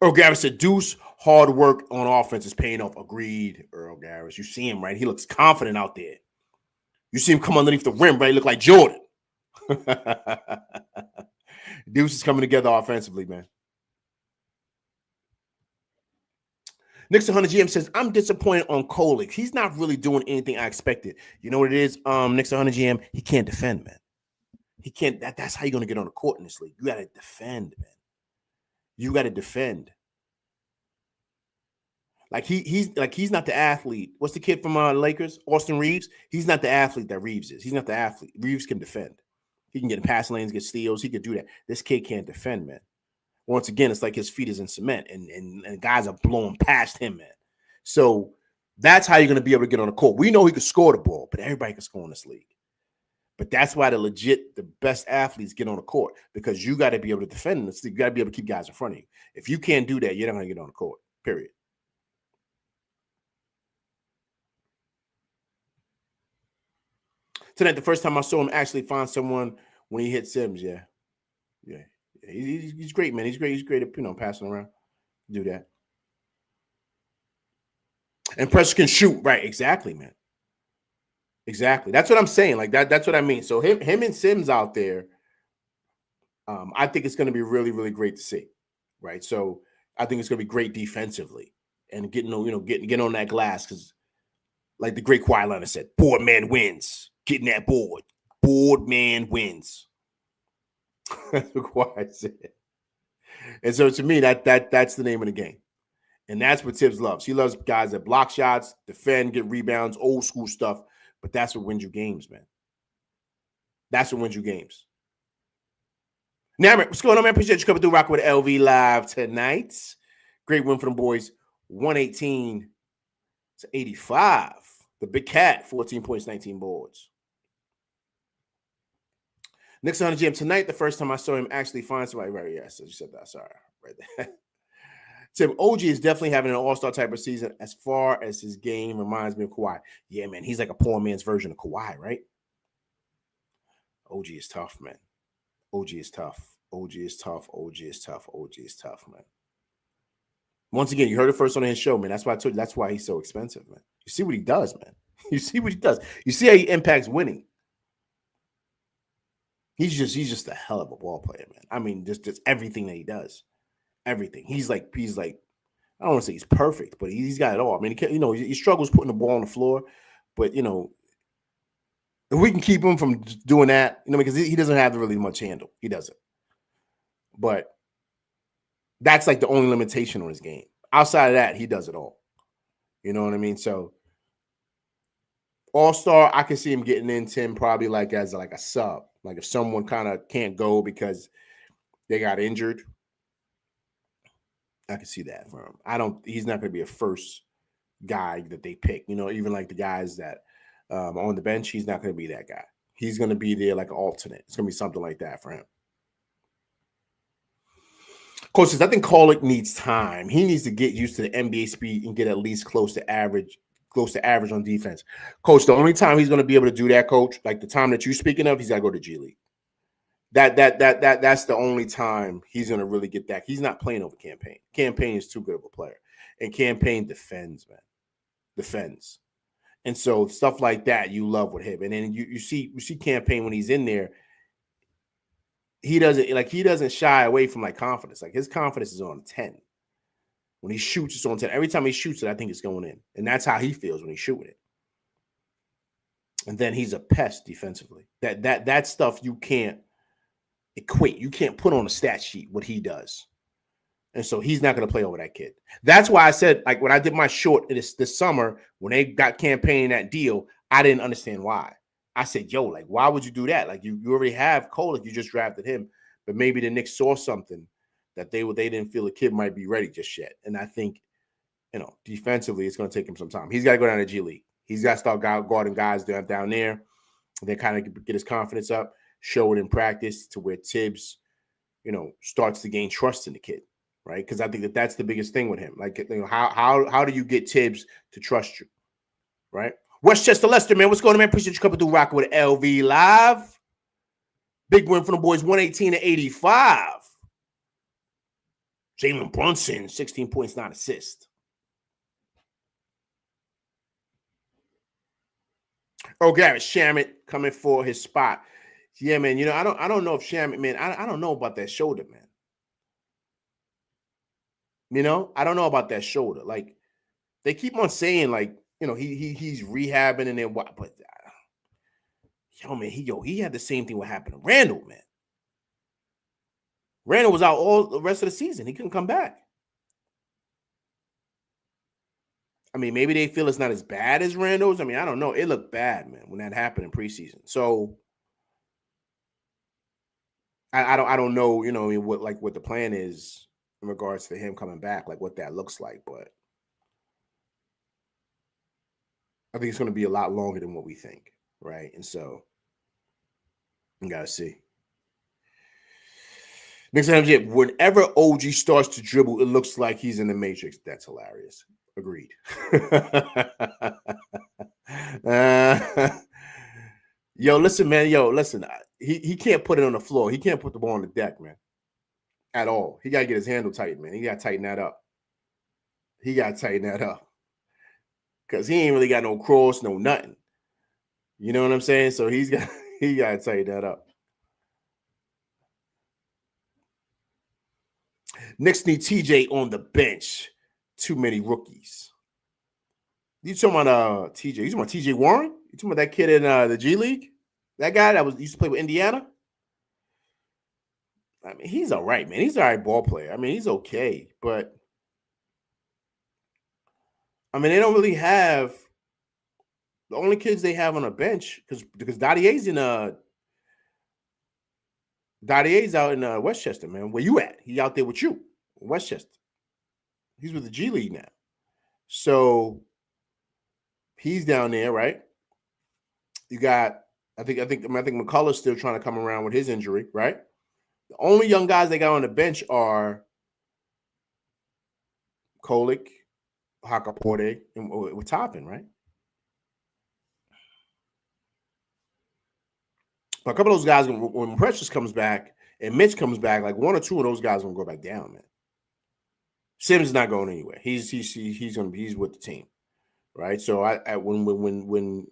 Earl Garris said, Deuce, hard work on offense is paying off. Agreed, Earl Garris. You see him, right? He looks confident out there. You see him come underneath the rim, right? He look like Jordan. Deuce is coming together offensively, man. Knicks 100 GM says, I'm disappointed on Kolek. He's not really doing anything I expected. You know what it is, Knicks 100 GM? He can't defend, man. He can't. That's how you're going to get on the court in this league. You got to defend, man. You got to defend. Like he's not the athlete. What's the kid from Lakers? Austin Reeves? He's not the athlete that Reeves is. He's not the athlete. Reeves can defend. He can get in passing lanes, get steals. He could do that. This kid can't defend, man. Once again, it's like his feet is in cement, and guys are blowing past him, man. So that's how you're going to be able to get on the court. We know he can score the ball, but everybody can score in this league. But that's why the best athletes get on the court, because you got to be able to defend in this league. You got to be able to keep guys in front of you. If you can't do that, you're not going to get on the court, period. Tonight, the first time I saw him actually find someone when he hit Sims, yeah. He's great, man. He's great at passing around. Do that. And Precious can shoot, right? Exactly, man. Exactly. That's what I'm saying. Like that's what I mean. So him and Sims out there, I think it's going to be really, really great to see, right? So I think it's going to be great defensively and getting on that glass, because, like the great Kawhi Leonard said, board man wins. Getting that board. Board man wins. That's what Kawhi said. And so to me, that's the name of the game. And that's what Tibbs loves. He loves guys that block shots, defend, get rebounds, old school stuff. But that's what wins you games, man. That's what wins you games. Now, what's going on, man? Appreciate you coming through, rocking with LV Live tonight. Great win for them boys. 118 to 85. The Big Cat, 14 points, 19 boards. Knicks on the gym tonight. The first time I saw him actually find somebody. Right, yeah, so you said that. Sorry, right there. Tim, OG is definitely having an all-star type of season as far as his game reminds me of Kawhi. Yeah, man, he's like a poor man's version of Kawhi, right? OG is tough, man. OG is tough. OG is tough. OG is tough. OG is tough, man. Once again, you heard it first on his show, man. That's why I told you. That's why he's so expensive, man. You see what he does, man. You see what he does. You see how he impacts winning. He's just a hell of a ball player, man. I mean, just everything that he does, everything. He's like I don't want to say he's perfect, but he's got it all. I mean, he struggles putting the ball on the floor, but if we can keep him from doing that, because he doesn't have really much handle. He doesn't. But that's like the only limitation on his game. Outside of that, he does it all. You know what I mean? So all-star, I can see him getting in, Tim, probably like as like a sub. Like if someone kind of can't go because they got injured, I can see that for him. He's not going to be a first guy that they pick. Even like the guys that on the bench, he's not going to be that guy. He's going to be there like an alternate. It's going to be something like that for him. Coach says, I think Karl needs time. He needs to get used to the NBA speed and get at least close to average on defense. Coach, the only time he's going to be able to do that, Coach, like the time that you're speaking of, he's got to go to G League. That's the only time he's going to really get that. He's not playing over Campaign. Campaign is too good of a player. And Campaign defends, man. Defends. And so stuff like that you love with him. And then you see Campaign when he's in there, he doesn't shy away from like confidence. Like his confidence is on 10. When he shoots, it's on 10. Every time he shoots it, I think it's going in. And that's how he feels when he's shooting it. And then he's a pest defensively. That stuff you can't equate. You can't put on a stat sheet what he does. And so he's not going to play over that kid. That's why I said, like when I did my short this summer, when they got Campaign that deal, I didn't understand why. I said, yo, like, why would you do that? Like, you already have Cole, you just drafted him. But maybe the Knicks saw something that they didn't feel the kid might be ready just yet. And I think, defensively, it's going to take him some time. He's got to go down to G League. He's got to start guarding guys down there. Then kind of get his confidence up, show it in practice to where Tibbs, starts to gain trust in the kid, right? Because I think that's the biggest thing with him. Like, how do you get Tibbs to trust you, right? Westchester Leicester, man. What's going on, man? Appreciate you coming through rocking with LV Live. Big win for the boys, 118 to 85. Jalen Brunson, 16 points, 9 assists. Oh, Garrett Shamit coming for his spot. Yeah, man. I don't know if Shamit, man. I don't know about that shoulder, man. I don't know about that shoulder. Like, they keep on saying, like, he's rehabbing and then what? But he had the same thing what happened to Randall, man. Randall was out all the rest of the season. He couldn't come back. I mean, maybe they feel it's not as bad as Randall's. I mean, I don't know. It looked bad, man, when that happened in preseason. So I don't know, what the plan is in regards to him coming back, like what that looks like, but I think it's going to be a lot longer than what we think, right? And so you got to see. Next time, whenever OG starts to dribble, it looks like he's in the Matrix. That's hilarious. Agreed. Listen, man. Listen. He can't put it on the floor. He can't put the ball on the deck, man, at all. He got to get his handle tight, man. He got to tighten that up. Because he ain't really got no cross, no nothing. You know what I'm saying? So he got to tighten that up. Knicks need TJ on the bench. Too many rookies. You talking about TJ? You talking about TJ Warren? You talking about that kid in the G League? That guy that used to play with Indiana? I mean, he's all right, man. He's all right ball player. I mean, he's okay, but I mean, they don't really have the only kids they have on a bench because Dottier's in Dottier's out in Westchester, man. Where you at? He out there with you, Westchester. He's with the G League now. So he's down there, right? You got, I think McCullough's still trying to come around with his injury, right? The only young guys they got on the bench are Kolick, Hakaporte, and with Toppin, right? But a couple of those guys, when Precious comes back and Mitch comes back, like one or two of those guys are gonna go back down, man. Sims is not going anywhere. He's with the team, right? So when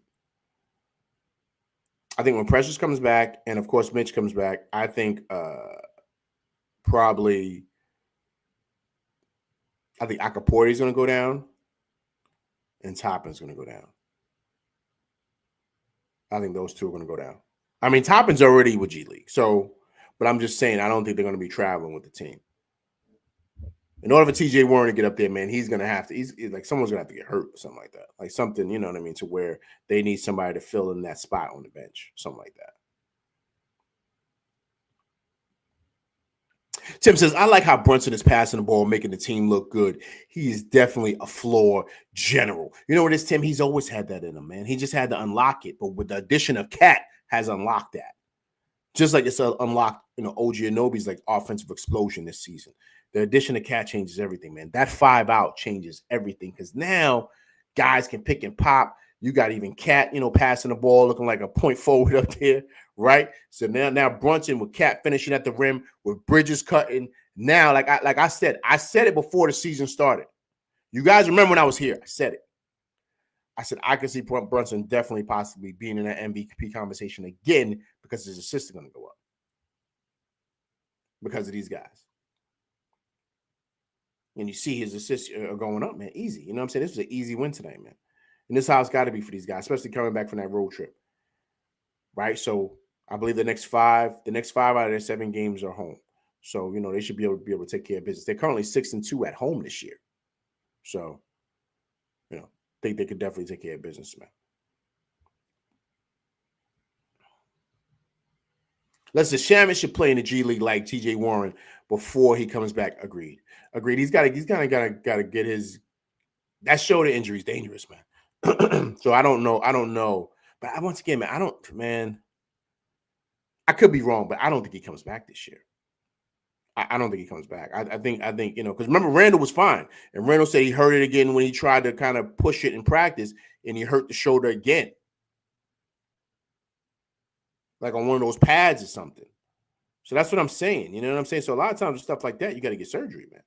I think when Precious comes back, and of course Mitch comes back, I think probably Akaporte is going to go down, and Toppin's going to go down. I think those two are going to go down. I mean, Toppin's already with G League, so, but I'm just saying I don't think they're going to be traveling with the team. In order for TJ Warren to get up there, man, he's going to have to. He's like someone's going to have to get hurt or something like that, like something, you know what I mean, to where they need somebody to fill in that spot on the bench, something like that. Tim says, I like how Brunson is passing the ball, making the team look good. He is definitely a floor general. You know what it is, Tim? He's always had that in him, man. He just had to unlock it. But with the addition of Cat, has unlocked that. Just like it's unlocked, OG Anunoby's like offensive explosion this season. The addition of Cat changes everything, man. That 5 out changes everything because now guys can pick and pop. You got even Cat, passing the ball, looking like a point forward up there, right? So now Brunson with Cat finishing at the rim, with Bridges cutting. Now, like I said it before the season started. You guys remember when I was here? I said it. I said I could see Brunson definitely possibly being in that MVP conversation again because his assists are going to go up because of these guys. And you see his assists are going up, man. Easy. You know what I'm saying? This was an easy win tonight, man. And this is how it's got to be for these guys, especially coming back from that road trip. Right? So I believe the next five out of their 7 games are home. So, they should be able to take care of business. They're currently 6-2 at home this year. So, I think they could definitely take care of business, man. Listen, Shaman should play in the G League like TJ Warren before he comes back. Agreed. He's got to get his. That shoulder injury is dangerous, man. So I don't know. But once again, man, I could be wrong, but I don't think he comes back this year. I don't think he comes back. I think because remember Randall was fine, and Randall said he hurt it again when he tried to kind of push it in practice, and he hurt the shoulder again, like on one of those pads or something. So that's what I'm saying. You know what I'm saying? So a lot of times stuff like that, you got to get surgery, man.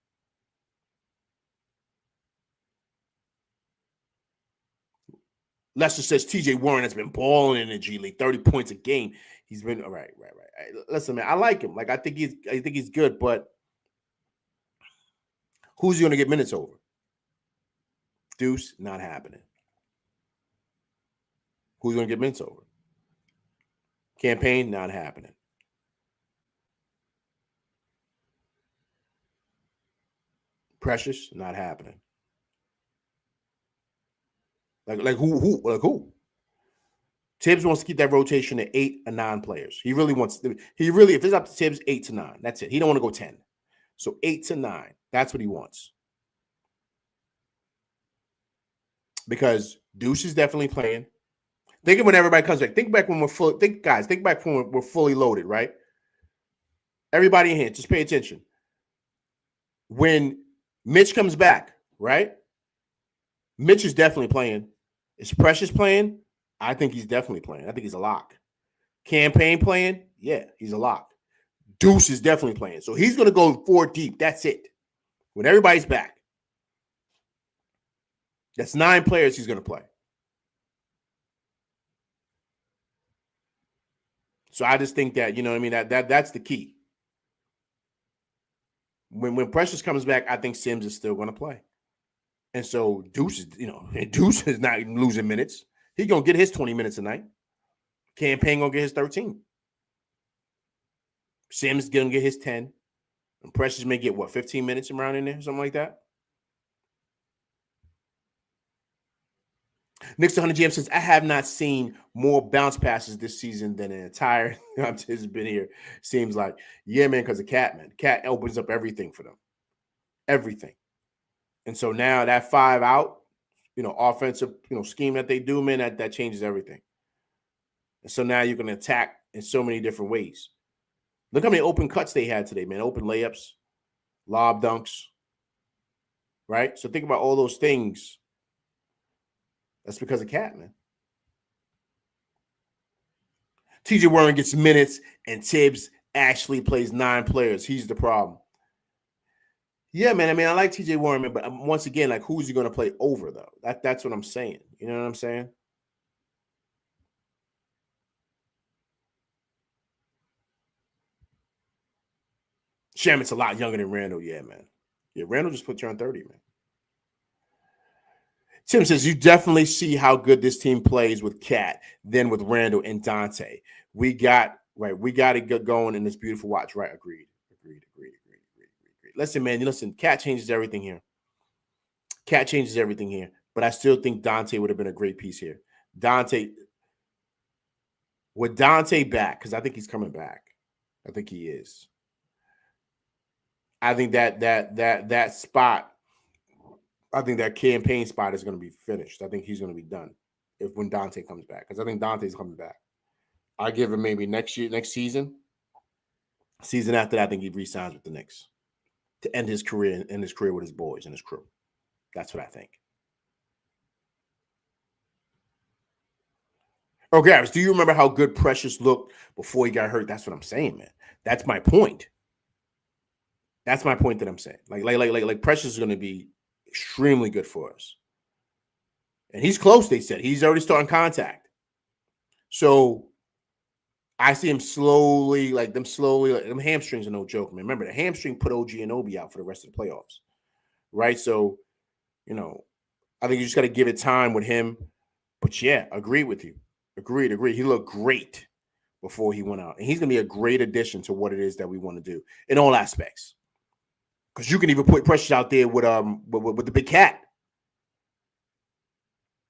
Lester says TJ Warren has been balling in the G League, 30 points a game. He's been all right. Listen, man, I like him. Like I think he's good, but who's he going to get minutes over? Deuce, not happening. Who's going to get minutes over? Campaign, not happening. Precious, not happening. Like who? Tibbs wants to keep that rotation at 8 or 9 players. He really wants to. If it's up to Tibbs, 8 to 9. That's it. He don't want to go 10. So 8 to 9. That's what he wants. Because Deuce is definitely playing. Think of when everybody comes back. Think back when we're full. Think back when we're fully loaded, right? Everybody in here, just pay attention. When Mitch comes back, right? Mitch is definitely playing. Is Precious playing? I think he's definitely playing. I think he's a lock. Campaign playing? Yeah, he's a lock. Deuce is definitely playing. So he's going to go 4 deep. That's it. When everybody's back. That's 9 players he's going to play. So I just think that, that's the key. When Precious comes back, I think Sims is still going to play. And so Deuce is not losing minutes. He's going to get his 20 minutes a night. Campaign going to get his 13. Sims going to get his 10. And Precious may get, 15 minutes around in there? Something like that. Knicks 100 GM says, I have not seen more bounce passes this season than an entire time has been here. Seems like, yeah, man, because of Cat, man. Cat opens up everything for them. Everything. And so now that 5 out, offensive, scheme that they do, man, that changes everything. And so now you can attack in so many different ways. Look how many open cuts they had today, man. Open layups, lob dunks, right? So think about all those things. That's because of Cat, man. TJ Warren gets minutes, and Tibbs actually plays 9 players. He's the problem. Yeah, man. I mean, I like TJ Warren, man, but once again, like, who's he going to play over, though? That's what I'm saying. You know what I'm saying? Shamit's a lot younger than Randall. Yeah, man. Yeah, Randall just turned 30, man. Tim says, you definitely see how good this team plays with Cat than with Randall and Dante. We got to get going in this beautiful watch. Right. Agreed. Listen, man. Cat changes everything here. But I still think Dante would have been a great piece here. With Dante back, because I think he's coming back. I think he is. I think that spot, I think that campaign spot is going to be finished. I think he's going to be done when Dante comes back, because I think Dante's coming back. I give him maybe next season. Season after that, I think he re-signs with the Knicks to end his career with his boys and his crew. That's what I think. Oh, Garris, do you remember how good Precious looked before he got hurt? That's what I'm saying, man. That's my point. That's my point that I'm saying. Like Precious is going to be extremely good for us. And he's close, they said. He's already starting contact. So I see him slowly, them hamstrings are no joke, man. Remember, the hamstring put OG Anunoby out for the rest of the playoffs, right? So, I think you just got to give it time with him. But yeah, agree with you. Agreed. He looked great before he went out. And he's going to be a great addition to what it is that we want to do in all aspects. Because you can even put Precious out there with the big cat.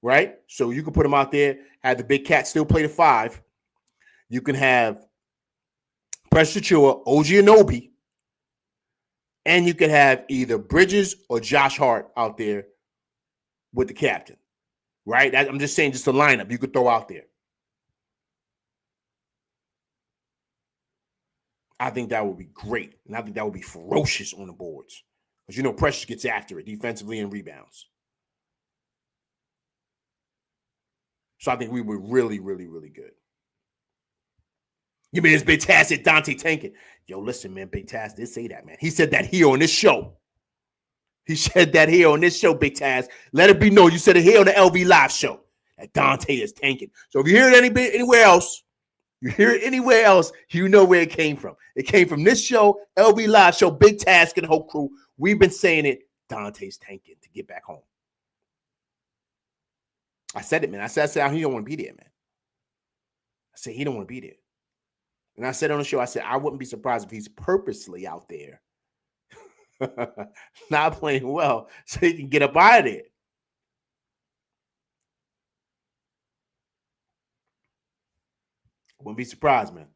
Right? So you can put him out there, have the big cat still play the 5. You can have Precious Achiuwa, OG Anunoby, and you can have either Bridges or Josh Hart out there with the captain. Right? I'm just saying, just a lineup you could throw out there. I think that would be great. And I think that would be ferocious on the boards. Because, Precious gets after it defensively and rebounds. So I think we were really, really, really good. You mean it's Big Taz at Dante tanking? Yo, listen, man, Big Taz did say that, man. He said that here on this show. Big Taz. Let it be known. You said it here on the LV Live show that Dante is tanking. So if you hear it anywhere else, you know where it came from. It came from this show, LV Live show, Big Task and the whole crew. We've been saying it. Dante's tanking to get back home. I said it, man. I said he don't want to be there, man. I said he don't want to be there. And I said on the show, I said I wouldn't be surprised if he's purposely out there not playing well so he can get up out of there. Wouldn't be surprised, man.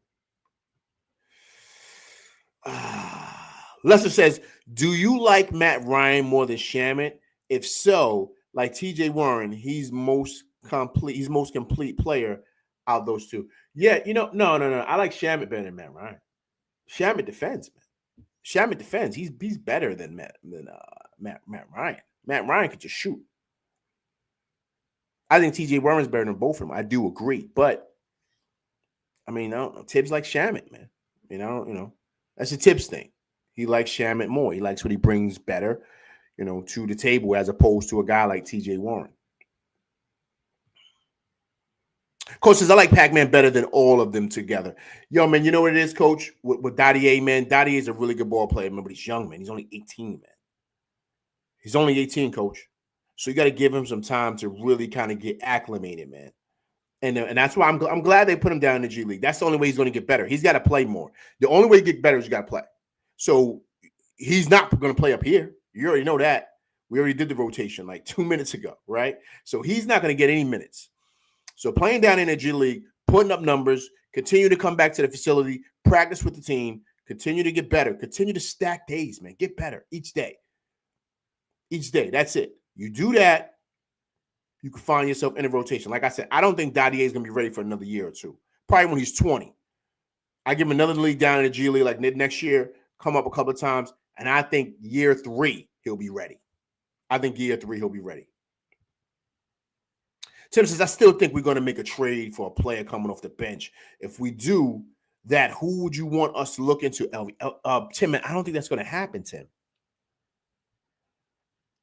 Lester says, do you like Matt Ryan more than Shamet? If so, like TJ Warren, he's most complete player out of those two. Yeah, no. I like Shamet better than Matt Ryan. Shamet defends, man. Shamet defends. He's better than Matt Ryan. Matt Ryan could just shoot. I think TJ Warren's better than both of them. I do agree, but I mean, I don't know. Tibbs likes Shamet, man. That's a Tibbs thing. He likes Shamet more. He likes what he brings better, to the table as opposed to a guy like TJ Warren. Coach says, I like Pac-Man better than all of them together. Yo, man, you know what it is, Coach? With Dottier, man. Dottier is a really good ball player, man, but he's young, man. He's only 18, man. He's only 18, Coach. So you got to give him some time to really kind of get acclimated, man. And that's why I'm glad they put him down in the G League. That's the only way he's going to get better. He's got to play more. The only way you get better is you got to play. So he's not going to play up here. You already know that. We already did the rotation like 2 minutes ago, right? So he's not going to get any minutes. So playing down in the G League, putting up numbers, continue to come back to the facility, practice with the team, continue to get better, continue to stack days, man. Get better each day. Each day. That's it. You do that, you can find yourself in a rotation. Like I said, I don't think Dadier is going to be ready for another year or two. Probably when he's 20. I give him another league down in the G League like next year, come up a couple of times, and I think year 3, he'll be ready. I think year 3, he'll be ready. Tim says, I still think we're going to make a trade for a player coming off the bench. If we do that, who would you want us to look into, Tim? I don't think that's going to happen, Tim.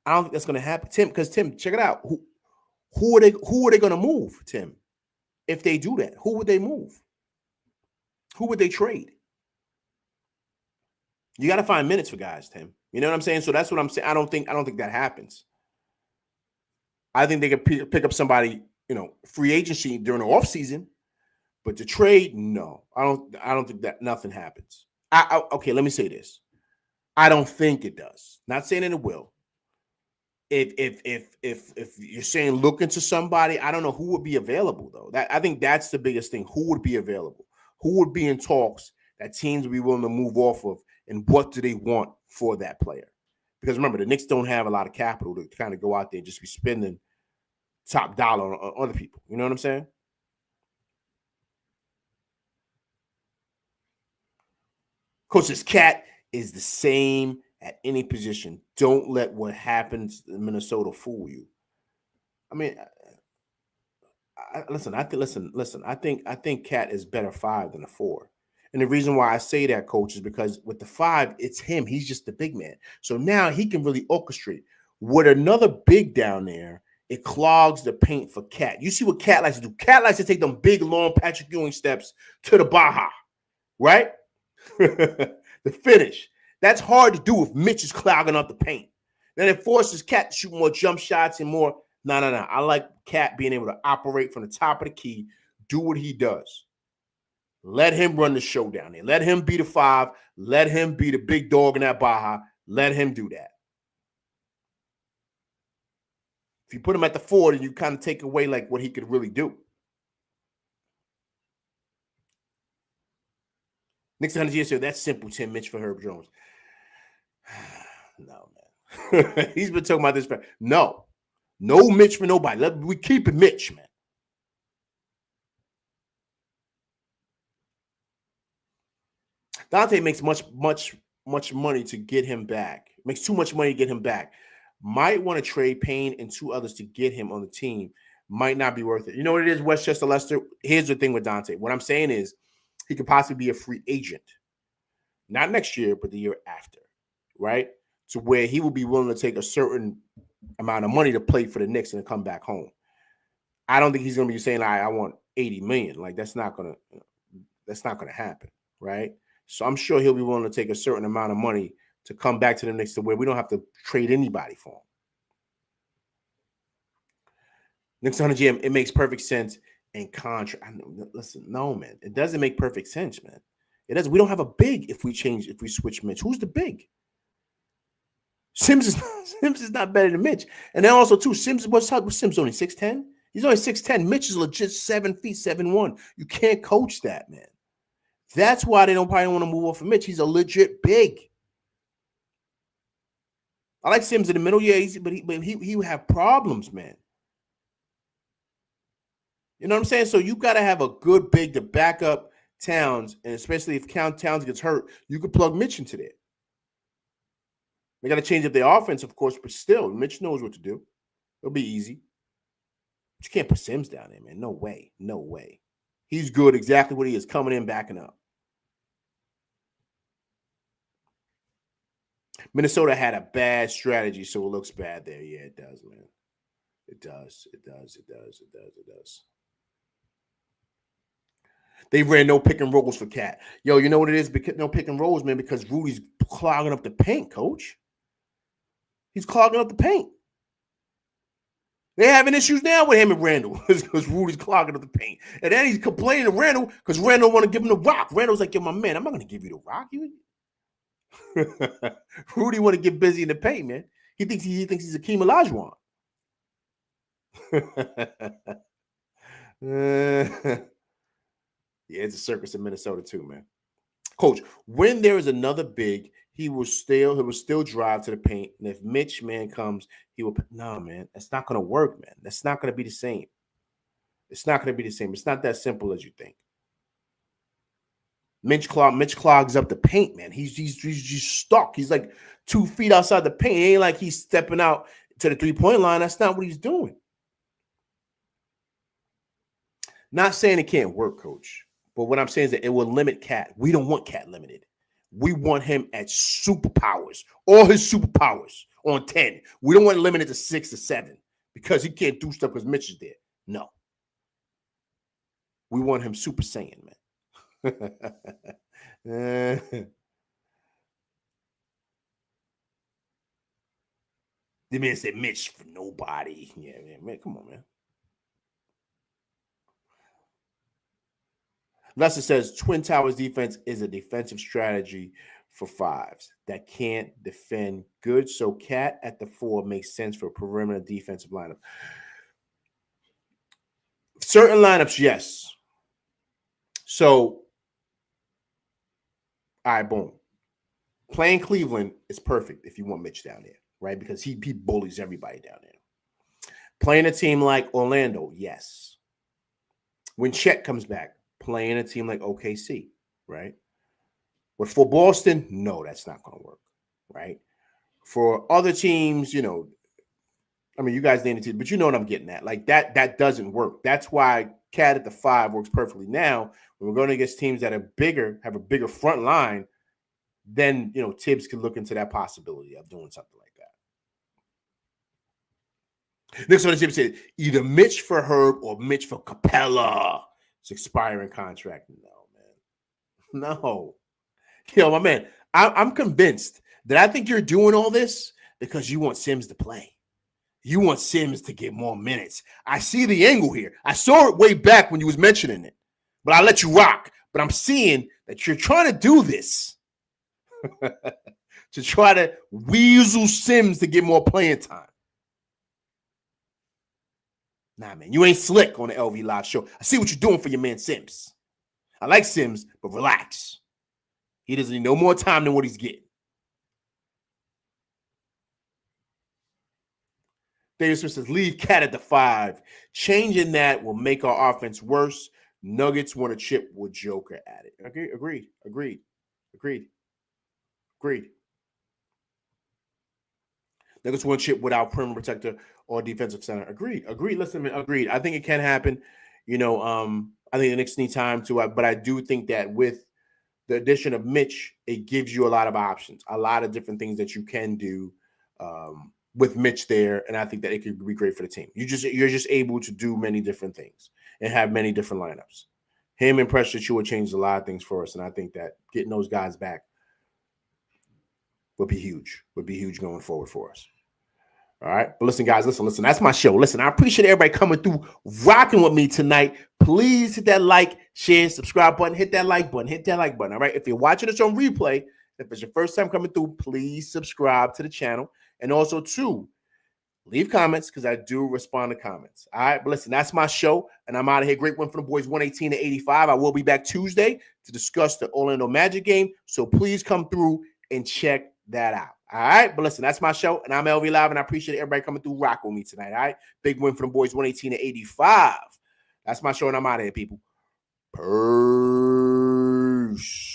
I don't think that's going to happen, Tim, because, Tim, check it out. Who are they going to move, Tim? If they do that, who would they move? Who would they trade? You got to find minutes for guys, Tim. You know what I'm saying? So that's what I'm saying. I don't think that happens. I think they could pick up somebody, free agency during the offseason, but to trade, no. I don't think that nothing happens. Okay, let me say this. I don't think it does. Not saying that it will. If you're saying look into somebody, I don't know who would be available though. I think that's the biggest thing. Who would be available? Who would be in talks that teams would be willing to move off of, and what do they want for that player? Because remember, the Knicks don't have a lot of capital to kind of go out there and just be spending top dollar on other people. You know what I'm saying? Coach, this cat is the same at any position. Don't let what happens in Minnesota fool you. I mean, listen. I think Cat is better 5 than a 4. And the reason why I say that, Coach, is because with the 5, it's him. He's just the big man. So now he can really orchestrate. With another big down there, it clogs the paint for Cat. You see what Cat likes to do? Cat likes to take them big, long Patrick Ewing steps to the Baja, right? The finish. That's hard to do if Mitch is clogging up the paint. Then it forces Cat to shoot more jump shots and more. No. I like Cat being able to operate from the top of the key, do what he does. Let him run the show down there. Let him be the 5. Let him be the big dog in that Baja. Let him do that. If you put him at the 4, then you kind of take away like what he could really do. Knicks 100 years, so that's simple, Tim. Mitch for Herb Jones. No, man. He's been talking about this. No Mitch for nobody. We keep it Mitch, man. Dante makes much money to get him back. Makes too much money to get him back. Might want to trade Payne and 2 others to get him on the team. Might not be worth it. You know what it is, Westchester Lester? Here's the thing with Dante. What I'm saying is he could possibly be a free agent. Not next year, but the year after, right? To where he will be willing to take a certain amount of money to play for the Knicks and come back home. I don't think he's going to be saying, I want $80 million. Like that's not going to happen, right? So I'm sure he'll be willing to take a certain amount of money to come back to the Knicks to where we don't have to trade anybody for him. Knicks 100 GM, it makes perfect sense and contract. Listen, no, man. It doesn't make perfect sense, man. It doesn't. We don't have a big if we switch Mitch. Who's the big? Sims is not better than Mitch. And then also, too, Sims only 6'10"? He's only 6'10". Mitch is legit 7 feet, 7'1". You can't coach that, man. That's why they probably don't want to move off of Mitch. He's a legit big. I like Sims in the middle, yeah, but he would have problems, man. You know what I'm saying? So you got to have a good big to back up Towns, and especially if Towns gets hurt, you could plug Mitch into there. They got to change up their offense, of course, but still, Mitch knows what to do. It'll be easy. But you can't put Sims down there, man. No way. No way. He's good exactly what he is, coming in, backing up. Minnesota had a bad strategy, so it looks bad there. Yeah, it does, man. It does. They ran no pick and rolls for Cat. Yo, you know what it is? No pick and rolls, man, because Rudy's clogging up the paint, Coach. He's clogging up the paint. They're having issues now with him and Randall because Rudy's clogging up the paint. And then he's complaining to Randall because Randall want to give him the rock. Randall's like, yo, my man, I'm not going to give you the rock. Rudy want to get busy in the paint, man. He thinks he's Akeem Olajuwon. Yeah, it's a circus in Minnesota too, man. Coach, when there is another big, he will still drive to the paint. And if Mitch, man, comes, he will. No, man, that's not going to work, man. That's not going to be the same. It's not going to be the same. It's not that simple as you think. Mitch clogs up the paint, man. He's just stuck. He's like 2 feet outside the paint. It ain't like he's stepping out to the 3-point line. That's not what he's doing. Not saying it can't work, Coach. But what I'm saying is that it will limit Cat. We don't want Cat limited. We want him at superpowers, all his superpowers on 10. We don't want him limited to 6 or 7 because he can't do stuff because Mitch is there. No. We want him Super Saiyan, man. The man said Mitch for nobody. Yeah, man, come on, man. Lester says Twin Towers defense is a defensive strategy for 5s that can't defend good. So Cat at the 4 makes sense for a perimeter defensive lineup. Certain lineups, yes. So, all right, boom. Playing Cleveland is perfect if you want Mitch down there, right? Because he bullies everybody down there. Playing a team like Orlando, yes. When Chet comes back, playing a team like OKC, right? But for Boston, no, that's not going to work, right? For other teams, you know, I mean, you guys named it, but you know what I'm getting at. Like that doesn't work. That's why Cat at the 5 works perfectly. Now, when we're going against teams that are bigger, have a bigger front line, then, you know, Tibbs could look into that possibility of doing something like that. Next one, Tibbs said either Mitch for Herb or Mitch for Capella. It's expiring contract. No, man. No. Yo, my man, I'm convinced that I think you're doing all this because you want Sims to play. You want Sims to get more minutes. I see the angle here. I saw it way back when you was mentioning it, but I let you rock. But I'm seeing that you're trying to do this to try to weasel Sims to get more playing time. Nah, man, you ain't slick on the LV Live show. I see what you're doing for your man Sims. I like Sims, but relax. He doesn't need no more time than what he's getting. David Smith says, leave Cat at the 5. Changing that will make our offense worse. Nuggets want to chip with Joker at it. Okay, agreed. Nuggets want to chip without perimeter protector or defensive center. Agreed. Listen, man, agreed. I think it can happen. You know, I think the Knicks need time to, but I do think that with the addition of Mitch, it gives you a lot of options, a lot of different things that you can do with Mitch there, and I think that it could be great for the team. You're just able to do many different things and have many different lineups. Him and Pressure Chua changed a lot of things for us, and I think that getting those guys back would be huge going forward for us. All right. But listen, guys, listen. That's my show. Listen, I appreciate everybody coming through, rocking with me tonight. Please hit that like, share, subscribe button. Hit that like button. All right. If you're watching this on replay, if it's your first time coming through, please subscribe to the channel. And also, too, leave comments because I do respond to comments. All right. But listen, that's my show. And I'm out of here. Great win for the boys, 118-85. I will be back Tuesday to discuss the Orlando Magic game. So please come through and check that out. All right. But listen, that's my show. And I'm LV Live. And I appreciate everybody coming through, rock with me tonight. All right. Big win for the boys, 118-85. That's my show. And I'm out of here, people. Peace.